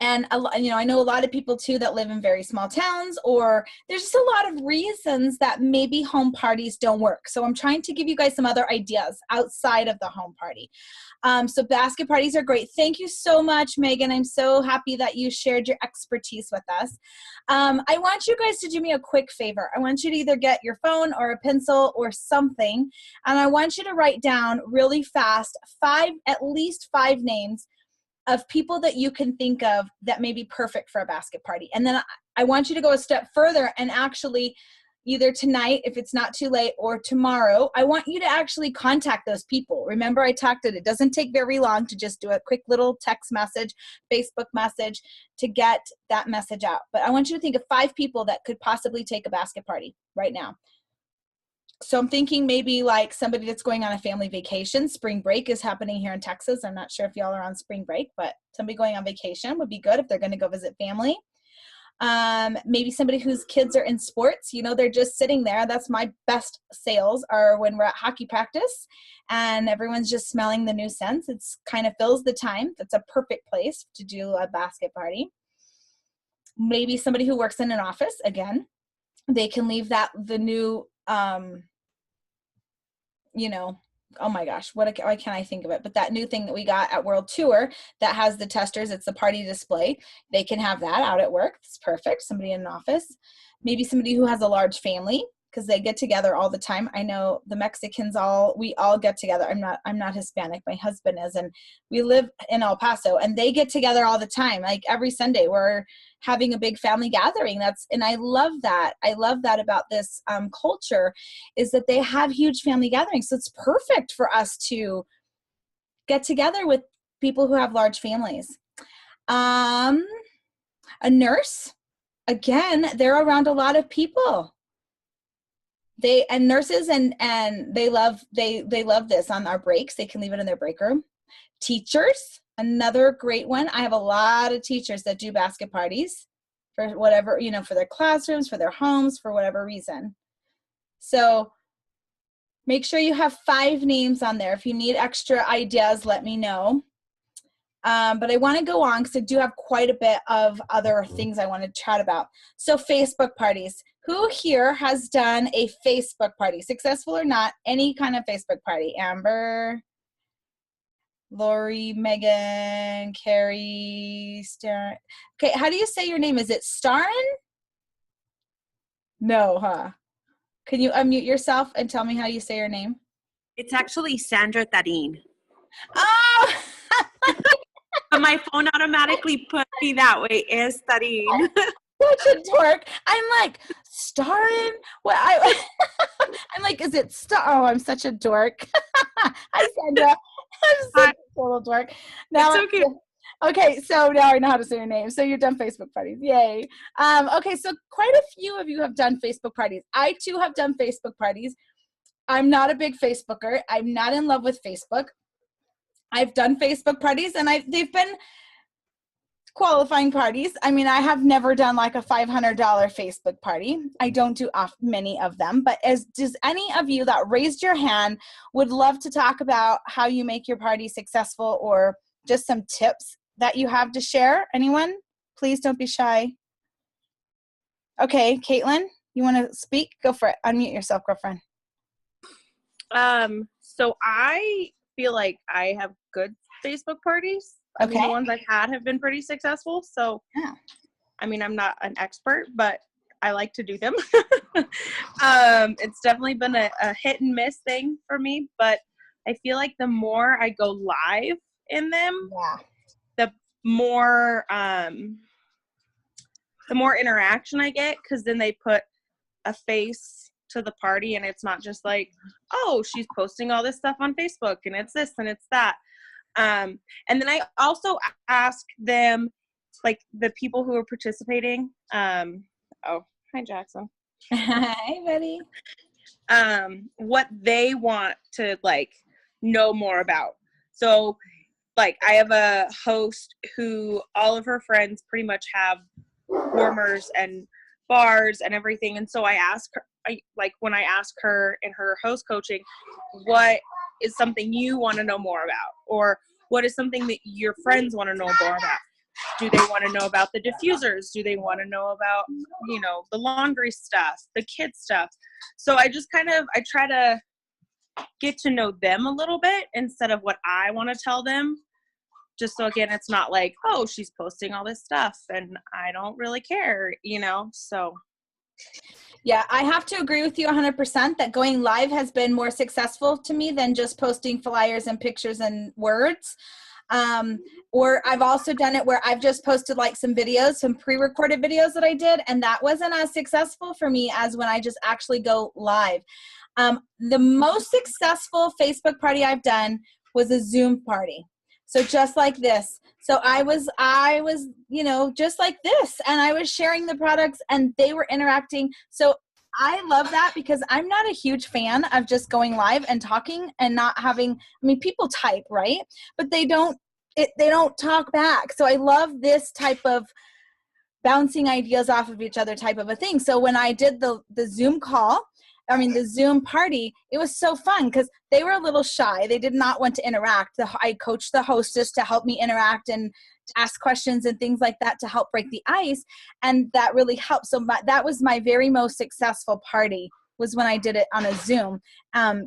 And I know a lot of people too that live in very small towns, or there's just a lot of reasons that maybe home parties don't work. So I'm trying to give you guys some other ideas outside of the home party. So basket parties are great. Thank you so much, Megan. I'm so happy that you shared your expertise with us. I want you guys to do me a quick favor. I want you to either get your phone or a pencil or something, and I want you to write down really fast at least five names of people that you can think of that may be perfect for a basket party. And then I want you to go a step further and actually either tonight, if it's not too late, or tomorrow, I want you to actually contact those people. Remember, I talked it doesn't take very long to just do a quick little text message, Facebook message to get that message out. But I want you to think of 5 people that could possibly take a basket party right now. So I'm thinking maybe like somebody that's going on a family vacation. Spring break is happening here in Texas. I'm not sure if y'all are on spring break, but somebody going on vacation would be good if they're going to go visit family. Maybe somebody whose kids are in sports, they're just sitting there. That's my best sales are when we're at hockey practice and everyone's just smelling the new scents. It's kind of fills the time. That's a perfect place to do a basket party. Maybe somebody who works in an office, again, they can leave the new, oh my gosh, why can't I think of it? But that new thing that we got at World Tour that has the testers, it's the party display. They can have that out at work. It's perfect. Somebody in an office. Maybe somebody who has a large family because they get together all the time. I know the Mexicans we all get together. I'm not Hispanic. My husband is, and we live in El Paso, and they get together all the time. Like every Sunday we're having a big family gathering. And I love that. I love that about this culture is that they have huge family gatherings. So it's perfect for us to get together with people who have large families. A nurse, again, they're around a lot of people. Nurses and they love this on our breaks. They can leave it in their break room. Teachers, another great one. I have a lot of teachers that do basket parties for whatever, for their classrooms, for their homes, for whatever reason. So make sure you have 5 names on there. If you need extra ideas, let me know. But I want to go on because I do have quite a bit of other things I want to chat about. So Facebook parties. Who here has done a Facebook party, successful or not, any kind of Facebook party? Amber, Lori, Megan, Carrie, Starren. Okay, how do you say your name? Is it Starren? No, huh? Can you unmute yourself and tell me how you say your name? It's actually Sandra Tarin. Oh! But my phone automatically put me that way. Is Tarin. Such a dork. I'm like, Starren? What? I'm like, is it Oh, I'm such a dork. Hi, Sandra. I'm such a total dork. Now it's okay. Okay, so now I know how to say your name. So you've done Facebook parties. Yay. Okay, so quite a few of you have done Facebook parties. I, too, have done Facebook parties. I'm not a big Facebooker. I'm not in love with Facebook. I've done Facebook parties, and they've been qualifying parties. I mean, I have never done like a $500 Facebook party. I don't do many of them, but does any of you that raised your hand would love to talk about how you make your party successful or just some tips that you have to share? Anyone? Please don't be shy. Okay, Caitlin, you want to speak? Go for it. Unmute yourself, girlfriend. So I feel like I have good Facebook parties. Okay. I mean, the ones I've had have been pretty successful. So, yeah. I mean, I'm not an expert, but I like to do them. It's definitely been a hit and miss thing for me, but I feel like the more I go live in them, the more interaction I get, because then they put a face to the party, and it's not just like, oh, she's posting all this stuff on Facebook and it's this and it's that. And then I also ask them, like the people who are participating, oh, hi Jackson. Hi, buddy. What they want to like know more about. So like I have a host who all of her friends pretty much have warmers and bars and everything. And so I ask her, when I ask her in her host coaching, what is something you want to know more about? Or what is something that your friends want to know more about? Do they want to know about the diffusers? Do they want to know about, you know, the laundry stuff, the kids stuff? So I try to get to know them a little bit instead of what I want to tell them. Just so, again, it's not like, oh, she's posting all this stuff and I don't really care, you know? So. Yeah, I have to agree with you 100% that going live has been more successful to me than just posting flyers and pictures and words. Or I've also done it where I've just posted like some videos, some pre-recorded videos that I did, and that wasn't as successful for me as when I just actually go live. The most successful Facebook party I've done was a Zoom party. So just like this. So I was, you know, just like this, and I was sharing the products and they were interacting. So I love that because I'm not a huge fan of just going live and talking and not having, I mean, people type, right? But they don't talk back. So I love this type of bouncing ideas off of each other type of a thing. So when I did the Zoom call, the Zoom party, it was so fun because they were a little shy. They did not want to interact. I coached the hostess to help me interact and ask questions and things like that to help break the ice. And that really helped. So that was my very most successful party, was when I did it on a Zoom,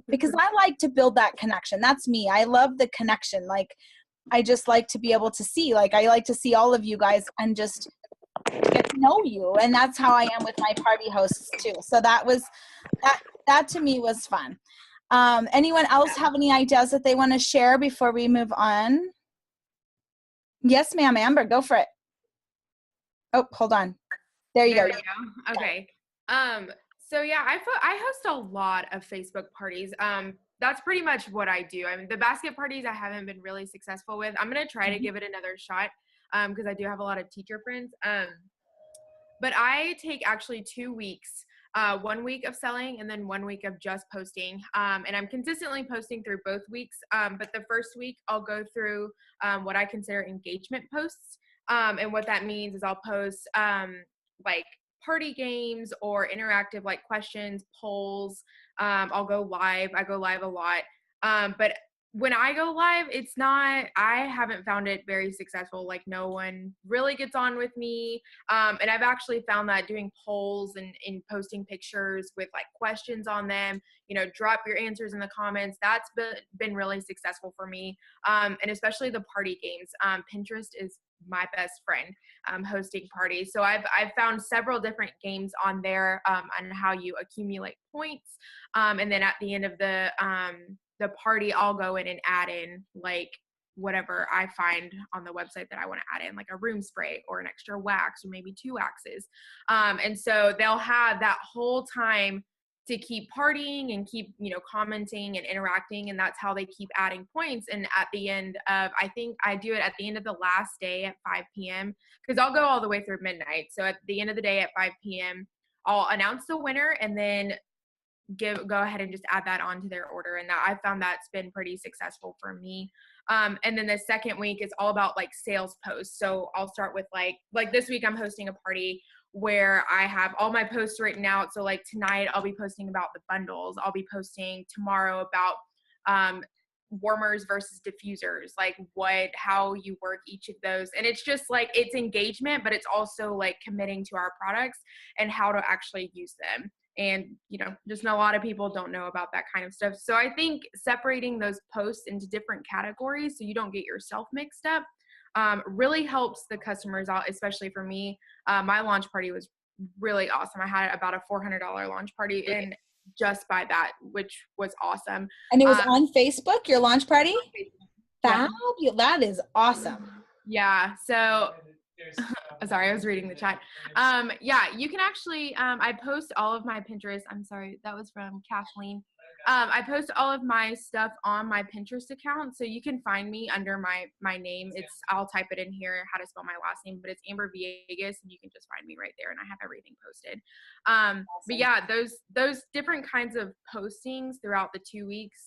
because I like to build that connection. That's me. I love the connection. Like, I just like to be able to see, like, I like to see all of you guys and just get to know you. And that's how I am with my party hosts too. So that to me was fun. Anyone else have any ideas that they want to share before we move on? Yes, ma'am. Amber, go for it. Oh, hold on. There you go. Okay. So yeah, I host a lot of Facebook parties. That's pretty much what I do. I mean, the basket parties I haven't been really successful with. I'm going to try to give it another shot because I do have a lot of teacher friends. But I take actually 2 weeks, 1 week of selling and then 1 week of just posting. And I'm consistently posting through both weeks. But the first week I'll go through what I consider engagement posts. And what that means is I'll post like party games or interactive like questions, polls. I'll go live. I go live a lot. But when I go live, I haven't found it very successful. Like, no one really gets on with me. And I've actually found that doing polls and posting pictures with like questions on them, you know, drop your answers in the comments. That's been really successful for me. And especially the party games. Pinterest is my best friend hosting parties. So I've found several different games on there on how you accumulate points. And then at the end of the party, I'll go in and add in like whatever I find on the website that I want to add in, like a room spray or an extra wax or maybe 2 waxes. And so they'll have that whole time to keep partying and keep, you know, commenting and interacting. And that's how they keep adding points. And at the end of, I think I do it at the end of the last day at 5 p.m. because I'll go all the way through midnight. So at the end of the day at 5 p.m., I'll announce the winner and then go ahead and just add that onto their order. And that I found that's been pretty successful for me. And then the second week is all about like sales posts. So I'll start with like this week I'm hosting a party where I have all my posts written out. So like tonight I'll be posting about the bundles. I'll be posting tomorrow about warmers versus diffusers, like how you work each of those. And it's just like, it's engagement, but it's also like committing to our products and how to actually use them. And, you know, just a lot of people don't know about that kind of stuff. So I think separating those posts into different categories so you don't get yourself mixed up really helps the customers out, especially for me. My launch party was really awesome. I had about a $400 launch party and just by that, which was awesome. And it was on Facebook, your launch party? Yeah. That is awesome. Yeah. So sorry, I was reading the chat. Yeah, you can actually, I post all of my Pinterest. I'm sorry, that was from Kathleen. I post all of my stuff on my Pinterest account. So you can find me under my name. I'll type it in here, how to spell my last name, but it's Amber Villegas, and you can just find me right there. And I have everything posted. Awesome. But yeah, those different kinds of postings throughout the 2 weeks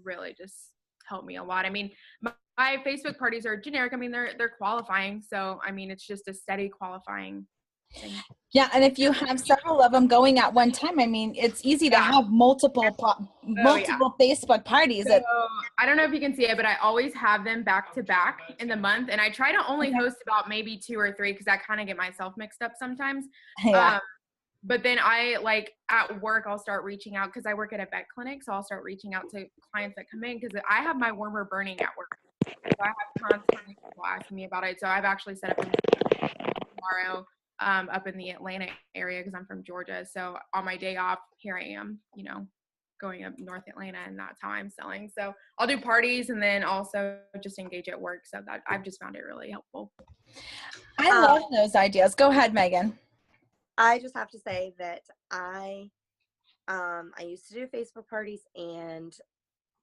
really just helped me a lot. I mean, my Facebook parties are generic. I mean, they're qualifying. So, I mean, it's just a steady qualifying thing. Yeah, and if you have several of them going at one time, I mean, it's easy to have multiple Facebook parties. So I don't know if you can see it, but I always have them back to back in the month, and I try to only host about maybe 2 or 3 because I kind of get myself mixed up sometimes. Yeah. But then I like at work, I'll start reaching out because I work at a vet clinic, so I'll start reaching out to clients that come in because I have my warmer burning at work. So I have constantly people asking me about it. So I've actually set up a meeting tomorrow up in the Atlanta area because I'm from Georgia. So on my day off, here I am, you know, going up North Atlanta, and that's how I'm selling. So I'll do parties and then also just engage at work. So that I've just found it really helpful. I love those ideas. Go ahead, Megan. I just have to say that I used to do Facebook parties, and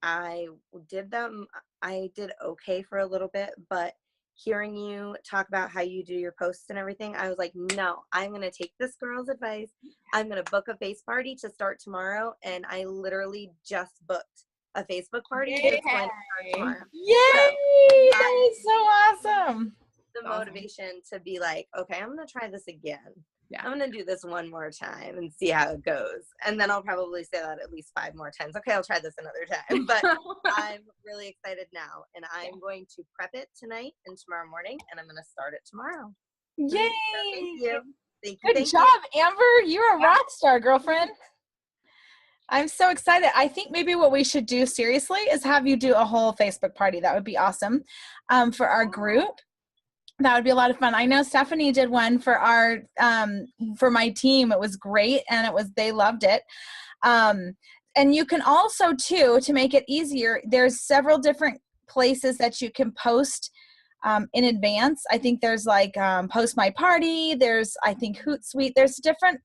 I did them. I did okay for a little bit, but hearing you talk about how you do your posts and everything, I was like, no, I'm going to take this girl's advice. I'm going to book a face party to start tomorrow. And I literally just booked a Facebook party that's going to start tomorrow. Yay! That is so awesome. The motivation to be like, okay, I'm going to try this again. Yeah. I'm going to do this one more time and see how it goes. And then I'll probably say that at least 5 more times. Okay, I'll try this another time. But I'm really excited now. And I'm going to prep it tonight and tomorrow morning. And I'm going to start it tomorrow. Yay! So thank you. Thank you. Good job, Amber. You're a rock star, girlfriend. I'm so excited. I think maybe what we should do seriously is have you do a whole Facebook party. That would be awesome for our group. That would be a lot of fun. I know Stephanie did one for our for my team. It was great, and they loved it. And you can also too, to make it easier, there's several different places that you can post in advance. I think there's like Post My Party. There's I think Hootsuite. There's different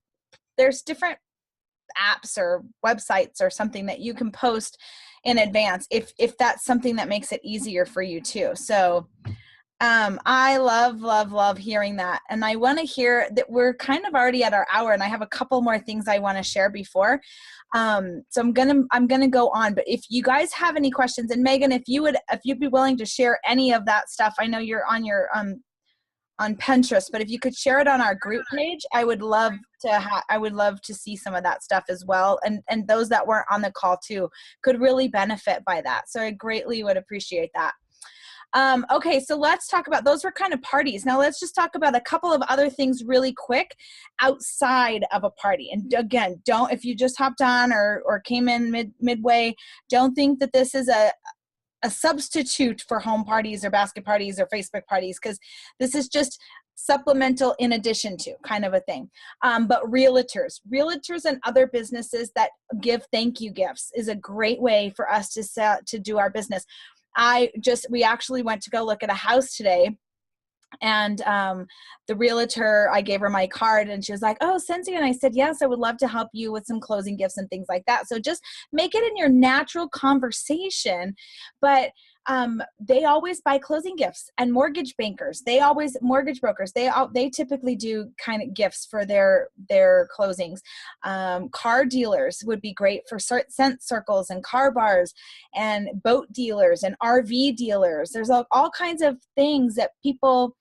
apps or websites or something that you can post in advance if that's something that makes it easier for you too. So. I love hearing that. And I want to hear that we're kind of already at our hour, and I have a couple more things I want to share before. So I'm going to go on, but if you guys have any questions, and Megan, if you'd be willing to share any of that stuff, I know you're on your, on Pinterest, but if you could share it on our group page, I would love to see some of that stuff as well. And those that weren't on the call too could really benefit by that. So I greatly would appreciate that. Okay, so let's talk about, those were kind of parties. Now let's just talk about a couple of other things really quick outside of a party. And again, if you just hopped on or came in midway, don't think that this is a substitute for home parties or basket parties or Facebook parties, because this is just supplemental in addition to kind of a thing. But realtors and other businesses that give thank you gifts is a great way for us to do our business. We actually went to go look at a house today, and the realtor, I gave her my card, and she was like, oh, Cindy. And I said, yes, I would love to help you with some closing gifts and things like that. So just make it in your natural conversation. But they always buy closing gifts, and mortgage brokers, they typically do kind of gifts for their closings. Car dealers would be great for scent circles and car bars, and boat dealers and RV dealers. There's all kinds of things that people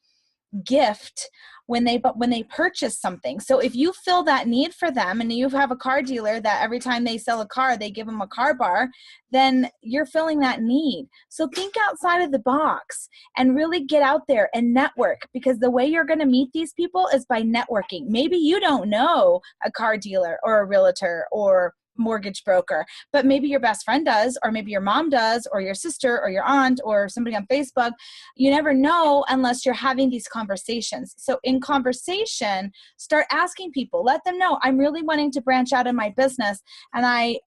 gift when they purchase something. So if you fill that need for them, and you have a car dealer that every time they sell a car, they give them a car bar, then you're filling that need. So think outside of the box and really get out there and network, because the way you're going to meet these people is by networking. Maybe you don't know a car dealer or a realtor or mortgage broker, but maybe your best friend does, or maybe your mom does, or your sister or your aunt or somebody on Facebook. You never know unless you're having these conversations. So in conversation, start asking people, let them know, I'm really wanting to branch out in my business, and I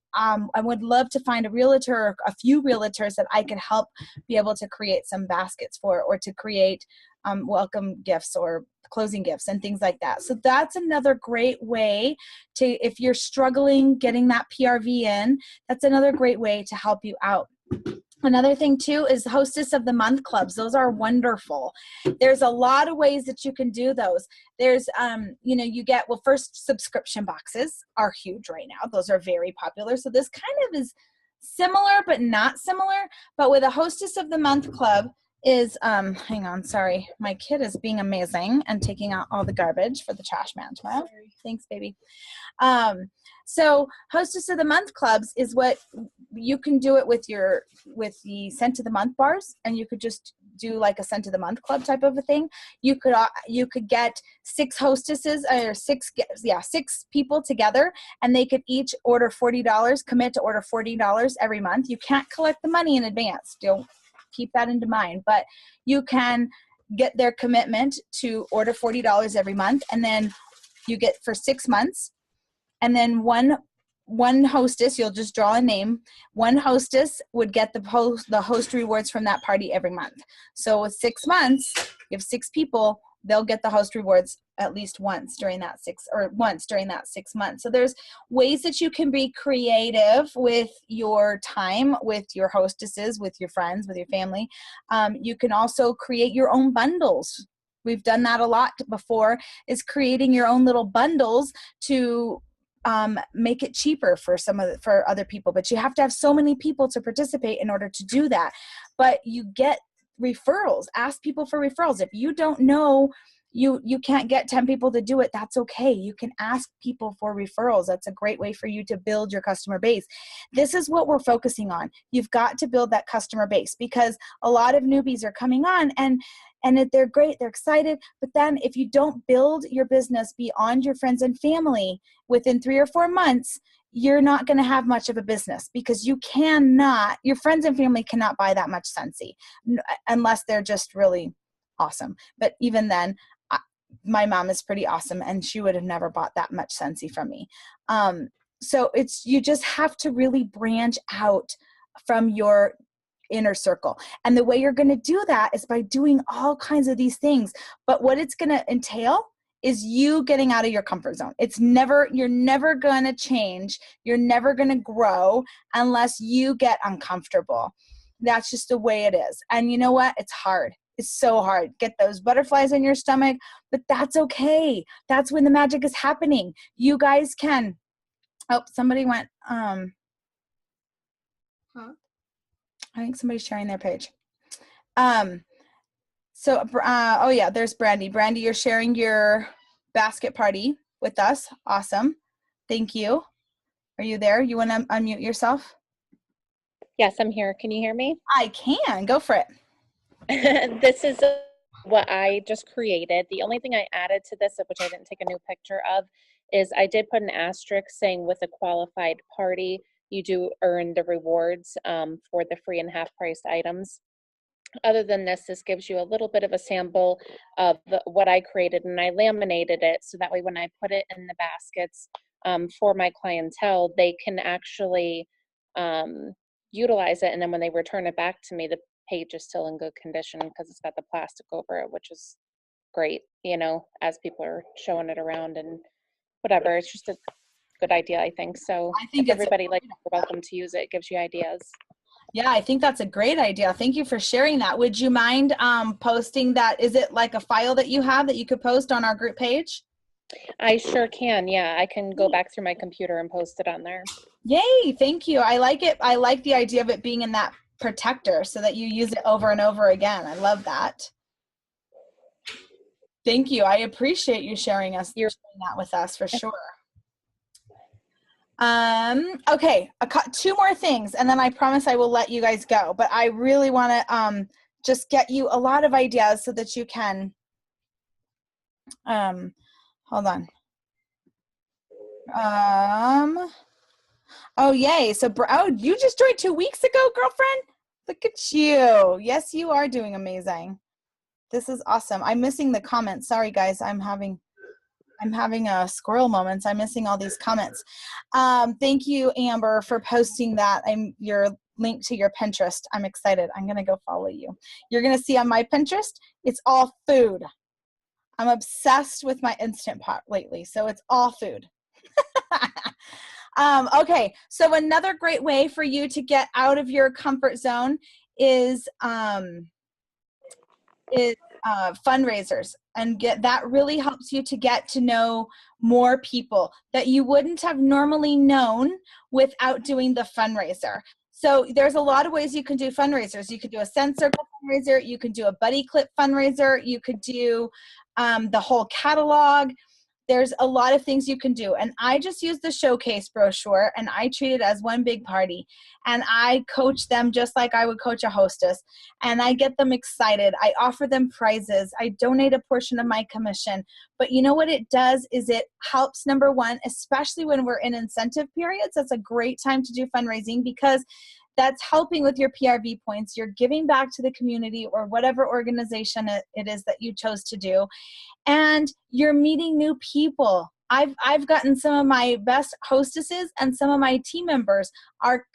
would love to find a realtor or a few realtors that I can help be able to create some baskets for, or to create welcome gifts or closing gifts and things like that. So that's another great way to, if you're struggling getting that PRV in, that's another great way to help you out. Another thing too is Hostess of the Month clubs. Those are wonderful. There's a lot of ways that you can do those. There's, you get, first, subscription boxes are huge right now. Those are very popular. So this kind of is similar, but not similar. But with a Hostess of the Month club, is, hang on, sorry. My kid is being amazing and taking out all the garbage for the trash man tomorrow. Thanks, baby. So Hostess of the Month clubs is what you can do it with the Scent of the Month bars, and you could just do like a Scent of the Month club type of a thing. You could get 6 hostesses or 6 people together, and they could each order $40, commit to order $40 every month. You can't collect the money in advance. Don't keep that into mind, but you can get their commitment to order $40 every month, and then you get for 6 months. And then one hostess, you'll just draw a name. One hostess would get the host rewards from that party every month. So with 6 months, you have 6 people, they'll get the host rewards at least once during that 6 months. So there's ways that you can be creative with your time, with your hostesses, with your friends, with your family. You can also create your own bundles. We've done that a lot before, is creating your own little bundles to make it cheaper for other people, but you have to have so many people to participate in order to do that. But you get referrals. Ask people for referrals. If you don't know, you can't get 10 people to do it, that's okay. You can ask people for referrals. That's a great way for you to build your customer base. This is what we're focusing on. You've got to build that customer base, because a lot of newbies are coming on and they're great, they're excited, but then if you don't build your business beyond your friends and family within 3 or 4 months, you're not going to have much of a business, because your friends and family cannot buy that much Scentsy unless they're just really awesome. But even then, my mom is pretty awesome, and she would have never bought that much Scentsy from me. So you just have to really branch out from your inner circle. And the way you're going to do that is by doing all kinds of these things. But what it's going to entail is you getting out of your comfort zone. You're never going to change. You're never going to grow unless you get uncomfortable. That's just the way it is. And you know what? It's hard. It's so hard. Get those butterflies in your stomach, but that's okay. That's when the magic is happening. You guys can, somebody went, I think somebody's sharing their page. There's Brandy. Brandy, you're sharing your basket party with us. Awesome. Thank you. Are you there? You want to unmute yourself? Yes, I'm here. Can you hear me? I can. Go for it. This is what I just created. The only thing I added to this, which I didn't take a new picture of, is I did put an asterisk saying with a qualified party, you do earn the rewards for the free and half-priced items. Other than this gives you a little bit of a sample of what I created, and I laminated it so that way when I put it in the baskets for my clientele, they can actually utilize it, and then when they return it back to me, the page is still in good condition because it's got the plastic over it, which is great, as people are showing it around and whatever. It's just a good idea, I think. So I think everybody you're welcome to use it. It gives you ideas. Yeah, I think that's a great idea. Thank you for sharing that. Would you mind posting that? Is it like a file that you have that you could post on our group page? I sure can. Yeah, I can go back through my computer and post it on there. Yay, thank you. I like it. I like the idea of it being in that protector so that you use it over and over again. I love that. Thank you. I appreciate you sharing that with us for sure. Okay, 2 more things, and then I promise I will let you guys go. But I really want to just get you a lot of ideas so that you can. Hold on. Oh yay! So you just joined 2 weeks ago, girlfriend. Look at you. Yes, you are doing amazing. This is awesome. I'm missing the comments. Sorry, guys. I'm having a squirrel moment. I'm missing all these comments. Thank you, Amber, for posting that. Your link to your Pinterest. I'm excited. I'm going to go follow you. You're going to see on my Pinterest, it's all food. I'm obsessed with my Instant Pot lately, so it's all food. Okay, so another great way for you to get out of your comfort zone is fundraisers, and that really helps you to get to know more people that you wouldn't have normally known without doing the fundraiser. So there's a lot of ways you can do fundraisers. You could do a Send Circle fundraiser. You could do a Buddy Clip fundraiser. You could do the whole catalog. There's a lot of things you can do. And I just use the showcase brochure, and I treat it as one big party. And I coach them just like I would coach a hostess. And I get them excited. I offer them prizes. I donate a portion of my commission. But you know what it does is it helps, number one, especially when we're in incentive periods. That's a great time to do fundraising because that's helping with your PRV points. You're giving back to the community or whatever organization it is that you chose to do. And you're meeting new people. I've gotten some of my best hostesses, and some of my team members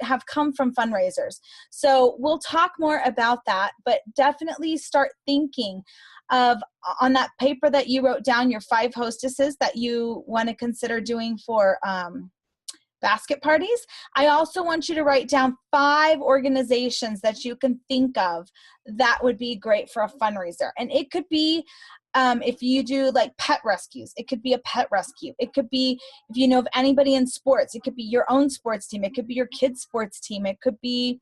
have come from fundraisers. So we'll talk more about that, but definitely start thinking of, on that paper that you wrote down, your 5 hostesses that you want to consider doing for basket parties. I also want you to write down 5 organizations that you can think of that would be great for a fundraiser. And it could be, if you do like pet rescues, it could be a pet rescue. It could be, if you know of anybody in sports, it could be your own sports team. It could be your kids' sports team. It could be,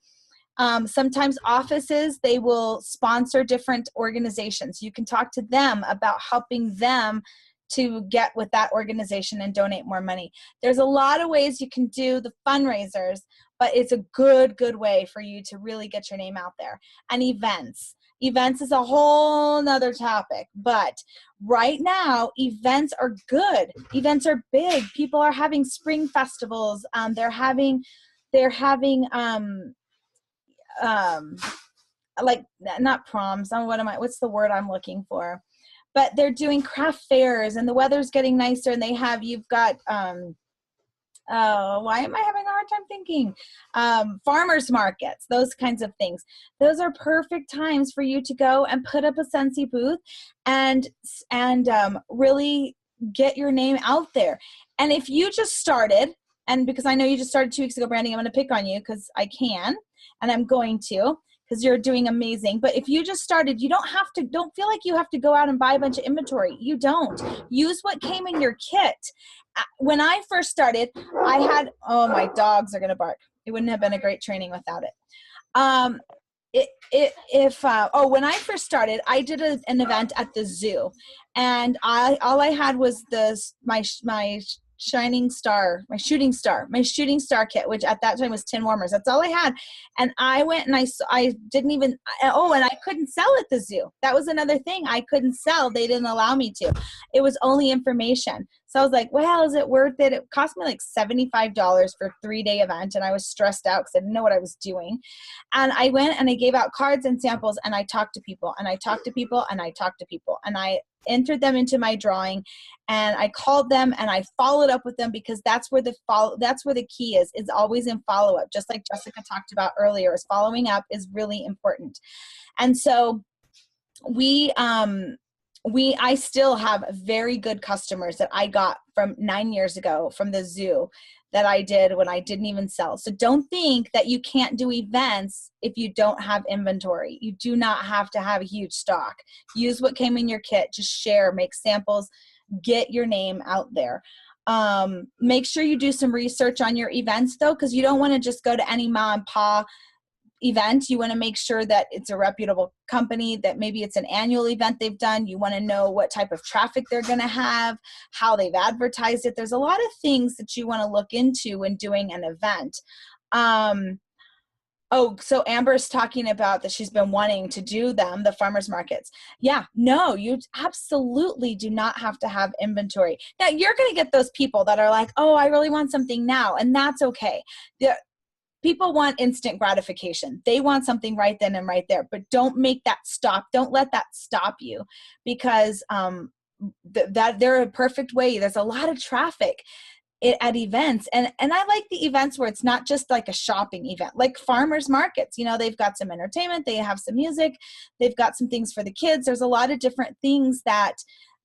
sometimes offices, they will sponsor different organizations. You can talk to them about helping them to get with that organization and donate more money. There's a lot of ways you can do the fundraisers, but it's a good way for you to really get your name out there. And events. Events is a whole nother topic, but right now events are good. Events are big. People are having spring festivals. They're having like, not proms. What's the word I'm looking for? But they're doing craft fairs, and the weather's getting nicer, and you've got, why am I having a hard time thinking? Farmers markets, those kinds of things. Those are perfect times for you to go and put up a Scentsy booth and really get your name out there. And if you just started, and because I know you just started 2 weeks ago, Brandy, I'm going to pick on you because I can, and I'm going to, because you're doing amazing. But if you just started, don't feel like you have to go out and buy a bunch of inventory. You don't. Use what came in your kit. When I first started, I had, my dogs are going to bark. It wouldn't have been a great training without it. When I first started, I did an event at the zoo, and all I had was my shooting star kit, which at that time was 10 warmers. That's all I had. And I went and I didn't even, and I couldn't sell at the zoo. That was another thing. I couldn't sell. They didn't allow me to. It was only information. So I was like, well, is it worth it? It cost me like $75 for a 3-day event. And I was stressed out because I didn't know what I was doing. And I went and I gave out cards and samples, and I talked to people, and I talked to people, and I talked to people, and I entered them into my drawing, and I called them, and I followed up with them, because that's where the key is always in follow-up. Just like Jessica talked about earlier, is following up is really important. And so I still have very good customers that I got from 9 years ago from the zoo that I did when I didn't even sell. So don't think that you can't do events if you don't have inventory. You do not have to have a huge stock. Use what came in your kit. Just share, make samples, get your name out there. Make sure you do some research on your events though, because you don't want to just go to any mom and pop event. You want to make sure that it's a reputable company, that maybe it's an annual event they've done. You want to know what type of traffic they're going to have, how they've advertised it. There's a lot of things that you want to look into when doing an event. So Amber's talking about that she's been wanting to do the farmers markets. Yeah, no, you absolutely do not have to have inventory. Now, you're going to get those people that are like, oh, I really want something now, and that's okay. People want instant gratification. They want something right then and right there, but don't make that stop. Don't let that stop you, because that they're a perfect way. There's a lot of traffic at events. And I like the events where it's not just like a shopping event, like farmers markets. They've got some entertainment, they have some music, they've got some things for the kids. There's a lot of different things that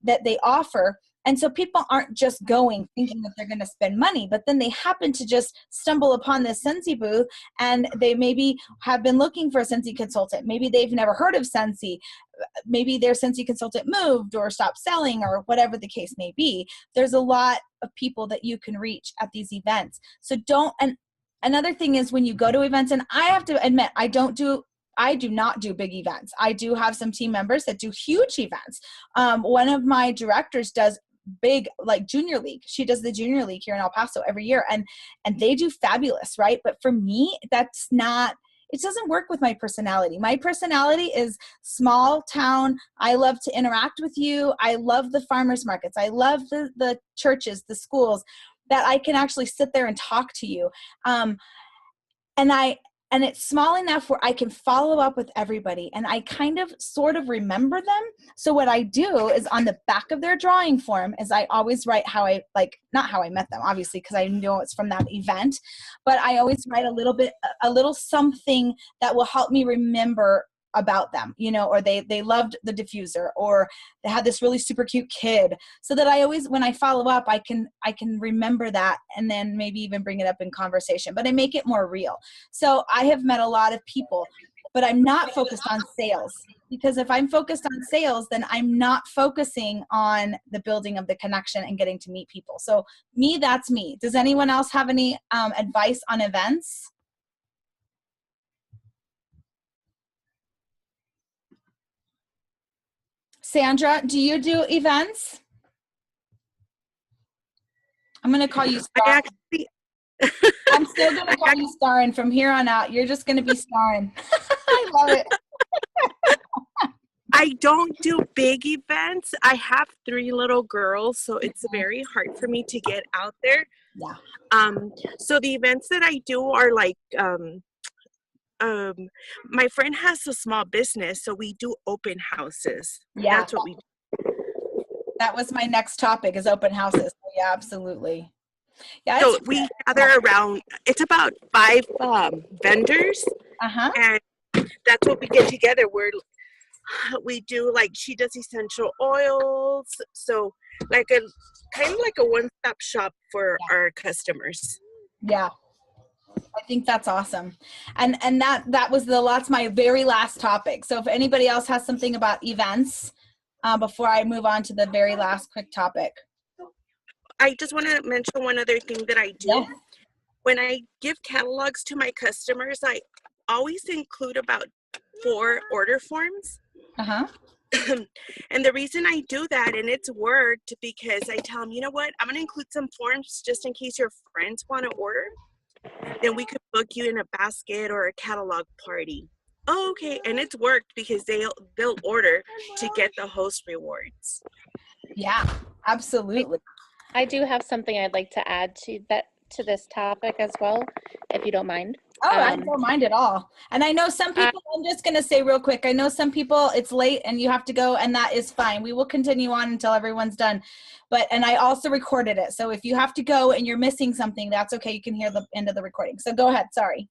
they offer. And so people aren't just going thinking that they're going to spend money, but then they happen to just stumble upon this Scentsy booth, and they maybe have been looking for a Scentsy consultant. Maybe they've never heard of Scentsy. Maybe their Scentsy consultant moved or stopped selling, or whatever the case may be. There's a lot of people that you can reach at these events. So don't, and another thing is when you go to events, and I have to admit, I do not do big events. I do have some team members that do huge events. One of my directors does big, like junior league. She does the junior league here in El Paso every year, and they do fabulous, right? But for me, that's not, it doesn't work with my personality. My personality is small town. I love to interact with you. I love the farmers markets. I love the churches, the schools, that I can actually sit there and talk to you. And it's small enough where I can follow up with everybody, and I kind of sort of remember them. So what I do is on the back of their drawing form is I always write how I, like, not how I met them, obviously, because I know it's from that event, but I always write a little something that will help me remember about them, you know, or they loved the diffuser, or they had this really super cute kid, so that I always, when I follow up, I can remember that, and then maybe even bring it up in conversation, but I make it more real. So I have met a lot of people, but I'm not focused on sales, because if I'm focused on sales, then I'm not focusing on the building of the connection and getting to meet people. So me, that's me. Does anyone else have any advice on events? Sandra, do you do events? I'm going to call you Star. I'm still going to call you Starin from here on out. You're just going to be Starin. I love it. I don't do big events. I have 3 little girls, so it's very hard for me to get out there. Yeah. So the events that I do are like, my friend has a small business, so we do open houses. Yeah. That's what we do. That was my next topic, is open houses. Yeah, absolutely. Yeah. So we gather around, it's about 5 vendors. Uh-huh. And that's what we get together. We do, like, she does essential oils. So like a kind of like a one-stop shop for our customers. Yeah. I think that's awesome. And that was that's my very last topic. So if anybody else has something about events, before I move on to the very last quick topic. I just want to mention one other thing that I do. Yeah. When I give catalogs to my customers, I always include about 4 order forms. Uh-huh. And the reason I do that, and it's worked, because I tell them, you know what, I'm going to include some forms just in case your friends want to order. Then we could book you in a basket or a catalog party. Oh, okay. And it's worked, because they'll order to get the host rewards. Yeah, absolutely. I do have something I'd like to add to this topic as well, if you don't mind. Oh, I don't mind at all. And I know some people, I'm just going to say real quick, I know some people, it's late and you have to go, and that is fine. We will continue on until everyone's done. And I also recorded it. So if you have to go and you're missing something, that's okay. You can hear the end of the recording. So go ahead. Sorry.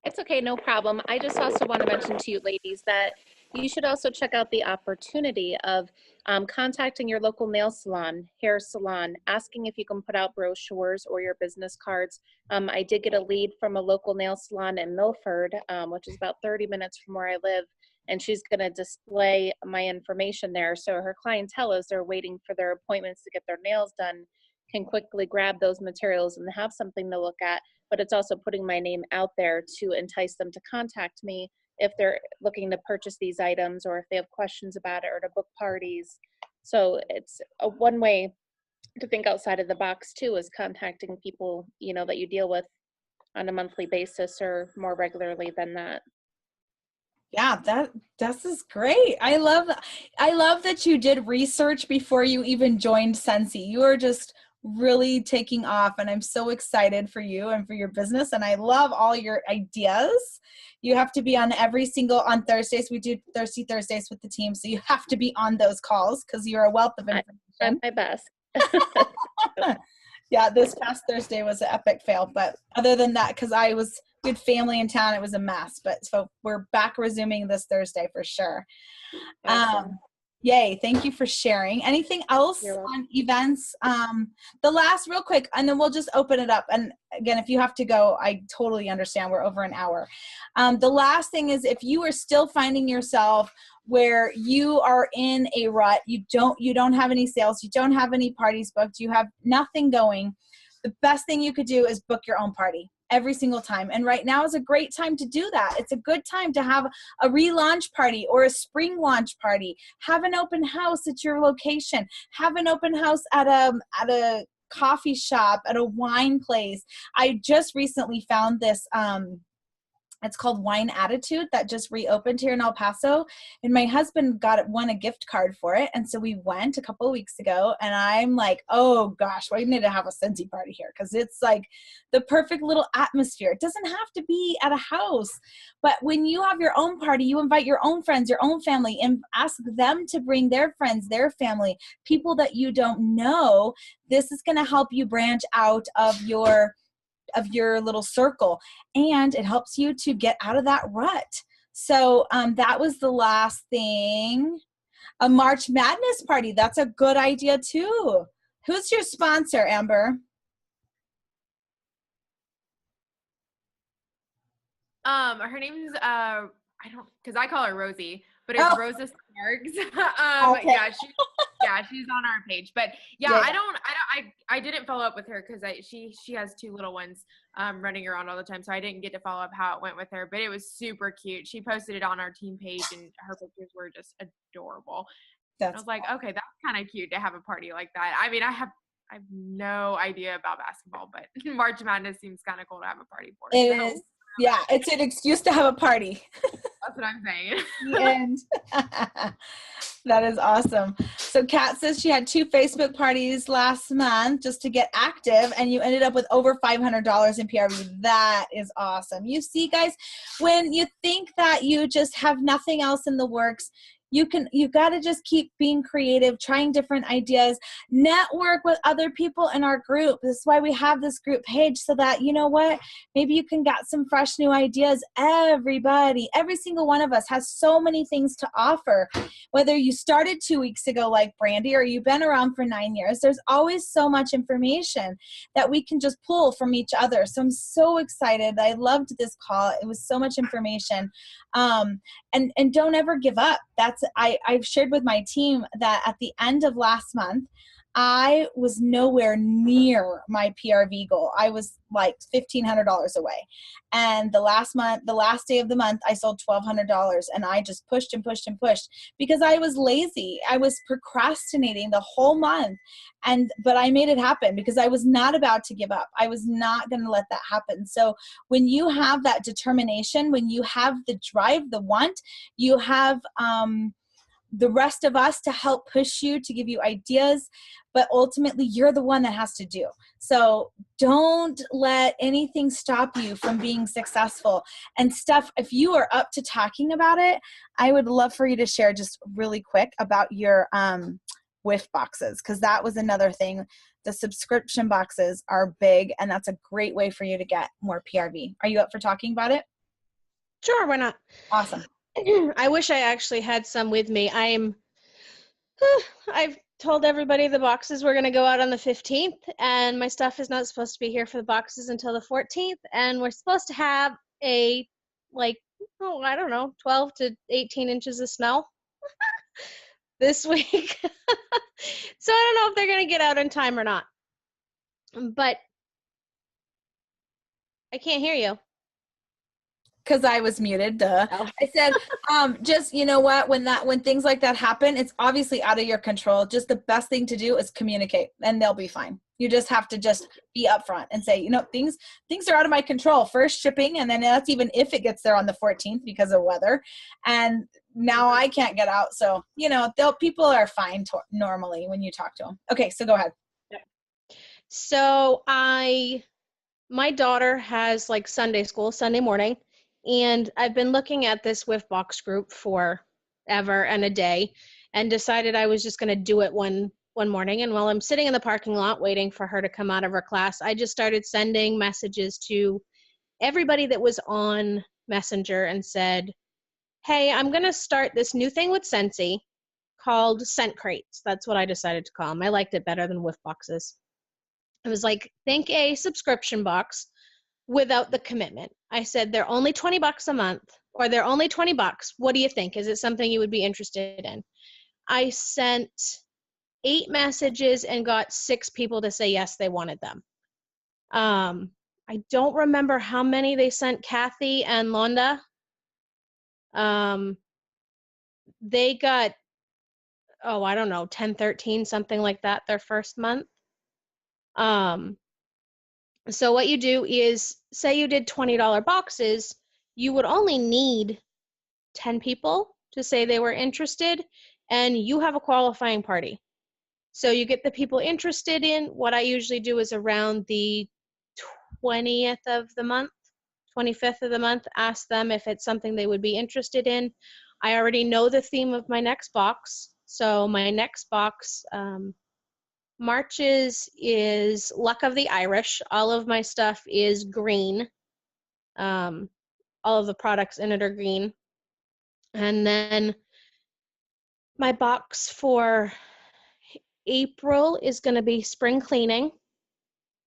It's okay. No problem. I just also want to mention to you ladies that you should also check out the opportunity of contacting your local nail salon, hair salon, asking if you can put out brochures or your business cards. I did get a lead from a local nail salon in Milford, which is about 30 minutes from where I live, and she's going to display my information there. So her clientele, as they're waiting for their appointments to get their nails done, can quickly grab those materials and have something to look at. But it's also putting my name out there to entice them to contact me if they're looking to purchase these items, or if they have questions about it, or to book parties. So it's a one way to think outside of the box too, is contacting people, you know, that you deal with on a monthly basis or more regularly than that. Yeah, this is great. I love that you did research before you even joined Scentsy. You are just really taking off, and I'm so excited for you and for your business, and I love all your ideas. You have to be on on Thursdays. We do Thirsty Thursdays with the team, so you have to be on those calls because you're a wealth of information. I'm my best. Yeah, this past Thursday was an epic fail, but other than that, because we had family in town, it was a mess. But so we're back resuming this Thursday for sure. Awesome. Yay, thank you for sharing. Anything else on events? The last, real quick, and then we'll just open it up. And again, if you have to go, I totally understand. We're over an hour. The last thing is, if you are still finding yourself where you are in a rut, you don't have any sales, you don't have any parties booked, you have nothing going, the best thing you could do is book your own party. every single time. And right now is a great time to do that. It's a good time to have a relaunch party or a spring launch party. Have an open house at your location. Have an open house at a coffee shop, at a wine place. I just recently found this it's called Wine Attitude that just reopened here in El Paso. And my husband won a gift card for it. And so we went a couple of weeks ago, and I'm like, oh gosh, we need to have a Scentsy party here, because it's like the perfect little atmosphere. It doesn't have to be at a house, but when you have your own party, you invite your own friends, your own family, and ask them to bring their friends, their family, people that you don't know. This is going to help you branch out of your little circle, and it helps you to get out of that rut. So that was the last thing. A March Madness party. That's a good idea too. Who's your sponsor, Amber? Her name's because I call her Rosie, but it's Rosa Sparks. Okay. She's on our page. But I didn't follow up with her because she has 2 little ones running around all the time, so I didn't get to follow up how it went with her. But it was super cute. She posted it on our team page, and her pictures were just adorable. I was like, okay, that's kind of cute to have a party like that. I mean, I have no idea about basketball, but March Madness seems kind of cool to have a party for. It is. Yeah, it's an excuse to have a party. That's what I'm saying. The end. That is awesome. So Kat says she had 2 Facebook parties last month just to get active, and you ended up with over $500 in PRV. That is awesome. You see, guys, when you think that you just have nothing else in the works, you got to just keep being creative, trying different ideas, network with other people in our group. This is why we have this group page, so that, you know what, maybe you can get some fresh new ideas. Everybody, every single one of us has so many things to offer. Whether you started 2 weeks ago like Brandy, or you've been around for 9 years, there's always so much information that we can just pull from each other. So I'm so excited. I loved this call. It was so much information. And don't ever give up. I've shared with my team that at the end of last month, I was nowhere near my PRV goal. I was like $1,500 away. And the last day of the month, I sold $1,200, and I just pushed and pushed and pushed because I was lazy. I was procrastinating the whole month. But I made it happen because I was not about to give up. I was not going to let that happen. So when you have that determination, when you have the drive, the want, you have, the rest of us to help push you, to give you ideas, but ultimately you're the one that has to do. So don't let anything stop you from being successful. And Steph, if you are up to talking about it, I would love for you to share just really quick about your WIF boxes, because that was another thing. The subscription boxes are big, and that's a great way for you to get more PRV. Are you up for talking about it? Sure, why not? Awesome. I wish I actually had some with me. I've told everybody the boxes were going to go out on the 15th, and my stuff is not supposed to be here for the boxes until the 14th, and we're supposed to have I don't know, 12 to 18 inches of snow this week. So I don't know if they're going to get out in time or not. But I can't hear you. Because I was muted, duh. Oh. I said, just, you know what, when things like that happen, it's obviously out of your control. Just the best thing to do is communicate, and they'll be fine. You just have to just be upfront and say, things are out of my control. First shipping, and then that's even if it gets there on the 14th because of weather. And now I can't get out. So, people are fine normally when you talk to them. Okay, so go ahead. So my daughter has like Sunday school, Sunday morning. And I've been looking at this WIF box group for ever and a day, and decided I was just going to do it one morning. And while I'm sitting in the parking lot waiting for her to come out of her class, I just started sending messages to everybody that was on Messenger and said, hey, I'm going to start this new thing with Scentsy called Scent Crates. That's what I decided to call them. I liked it better than WIF boxes. I was like, think a subscription box without the commitment. I said, they're only $20 a month, or they're only $20. What do you think? Is it something you would be interested in? I sent 8 messages and got 6 people to say yes, they wanted them. I don't remember how many they sent Kathy and Londa. They got, I don't know, 10, 13, something like that, their first month. So what you do is, say you did $20 boxes, you would only need 10 people to say they were interested, and you have a qualifying party. So you get the people interested in. What I usually do is around the 20th of the month, 25th of the month, ask them if it's something they would be interested in. I already know the theme of my next box. So my next box, March's is Luck of the Irish. All of my stuff is green. All of the products in it are green. And then my box for April is going to be spring cleaning.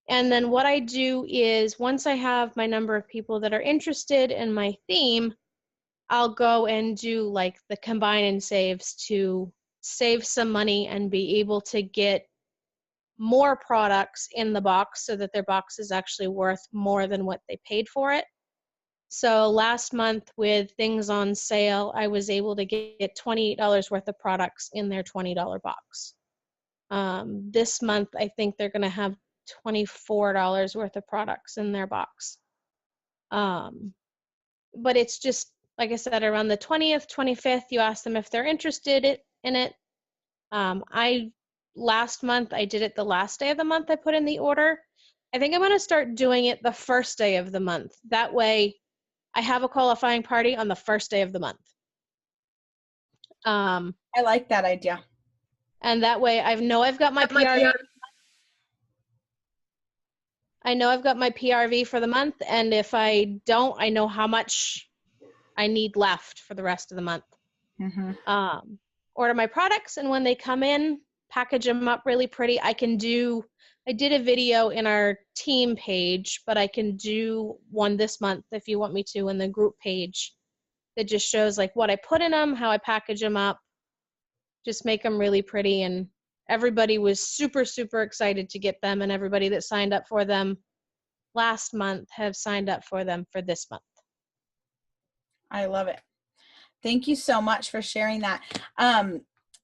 And then what I do is, once I have my number of people that are interested in my theme, I'll go and do like the combine and saves to save some money and be able to get more products in the box so that their box is actually worth more than what they paid for it. So last month with things on sale, I was able to get $28 worth of products in their $20 box. This month, I think they're going to have $24 worth of products in their box. But it's just, like I said, around the 20th, 25th, you ask them if they're interested in it. Last month, I did it the last day of the month I put in the order. I think I'm going to start doing it the first day of the month. That way, I have a qualifying party on the first day of the month. I like that idea. And that way, I know I've got my PRV. I know I've got my PRV for the month, and if I don't, I know how much I need left for the rest of the month. Mm-hmm. Order my products, and when they come in, package them up really pretty. I did a video in our team page, but I can do one this month if you want me to in the group page that just shows like what I put in them, how I package them up, just make them really pretty. And everybody was super, super excited to get them, and everybody that signed up for them last month have signed up for them for this month. I love it. Thank you so much for sharing that.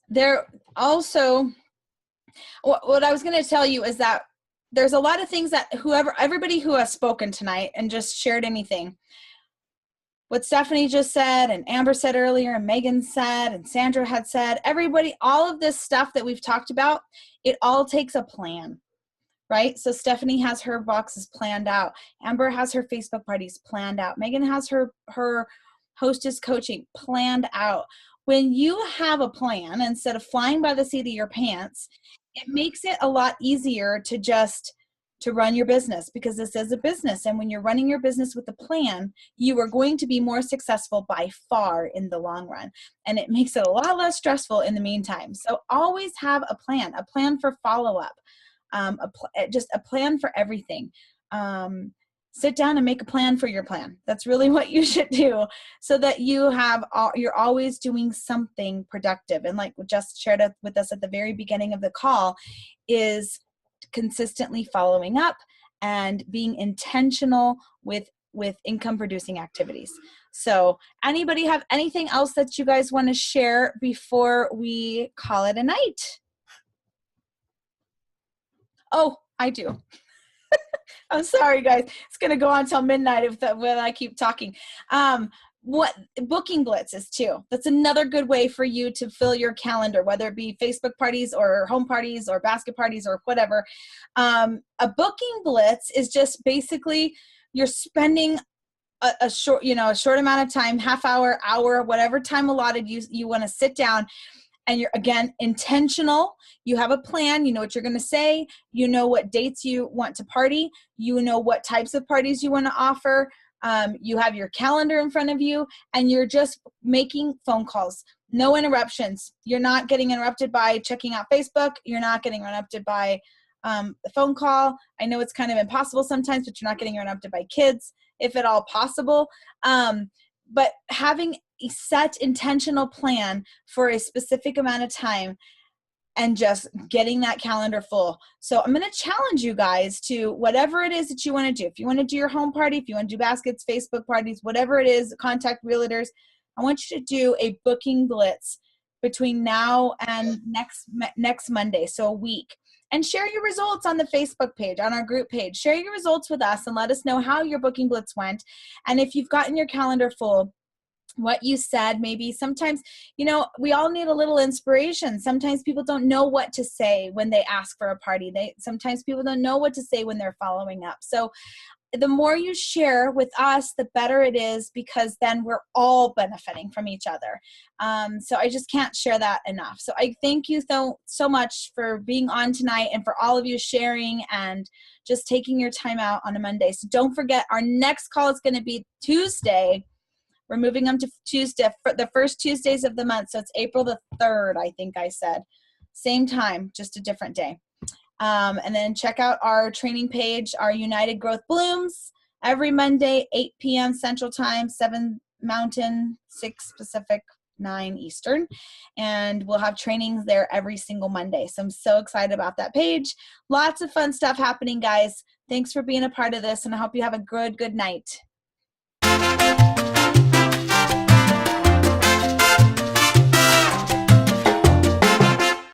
There also, what I was going to tell you is that there's a lot of things that everybody who has spoken tonight and just shared anything, what Stephanie just said and Amber said earlier and Megan said and Sandra had said, everybody, all of this stuff that we've talked about, it all takes a plan, right? So Stephanie has her boxes planned out. Amber has her Facebook parties planned out. Megan has her hostess coaching planned out. When you have a plan, instead of flying by the seat of your pants, it makes it a lot easier to run your business, because this is a business. And when you're running your business with a plan, you are going to be more successful by far in the long run. And it makes it a lot less stressful in the meantime. So always have a plan for follow-up, just a plan for everything. Sit down and make a plan for your plan. That's really what you should do, so that you're always doing something productive. And like we just shared with us at the very beginning of the call, is consistently following up and being intentional with income producing activities. So anybody have anything else that you guys want to share before we call it a night? Oh, I do. I'm sorry, guys. It's going to go on till midnight when I keep talking. What Booking Blitz is too. That's another good way for you to fill your calendar, whether it be Facebook parties or home parties or basket parties or whatever. A Booking Blitz is just basically you're spending a short amount of time, half hour, whatever time allotted you want to sit down. And you're, again, intentional. You have a plan. You know what you're going to say. You know what dates you want to party. You know what types of parties you want to offer. You have your calendar in front of you, and you're just making phone calls. No interruptions. You're not getting interrupted by checking out Facebook. You're not getting interrupted by a phone call. I know it's kind of impossible sometimes, but you're not getting interrupted by kids, if at all possible. But having a set intentional plan for a specific amount of time and just getting that calendar full. So I'm going to challenge you guys to whatever it is that you want to do. If you want to do your home party, if you want to do baskets, Facebook parties, whatever it is, contact realtors, I want you to do a booking blitz between now and next Monday, so a week. And share your results on the Facebook page, on our group page. Share your results with us and let us know how your booking blitz went. And if you've gotten your calendar full, what you said, maybe sometimes, you know, we all need a little inspiration. Sometimes people don't know what to say when they ask for a party. Sometimes people don't know what to say when they're following up. So the more you share with us, the better it is, because then we're all benefiting from each other. So I just can't share that enough. So I thank you so much for being on tonight, and for all of you sharing and just taking your time out on a Monday. So don't forget, our next call is going to be Tuesday. We're moving them to Tuesday, for the first Tuesdays of the month. So it's April the 3rd, I think I said. Same time, just a different day. And then check out our training page, our United Growth Blooms, every Monday, 8 p.m. Central Time, 7 Mountain, 6 Pacific, 9 Eastern. And we'll have trainings there every single Monday. So I'm so excited about that page. Lots of fun stuff happening, guys. Thanks for being a part of this, and I hope you have a good night.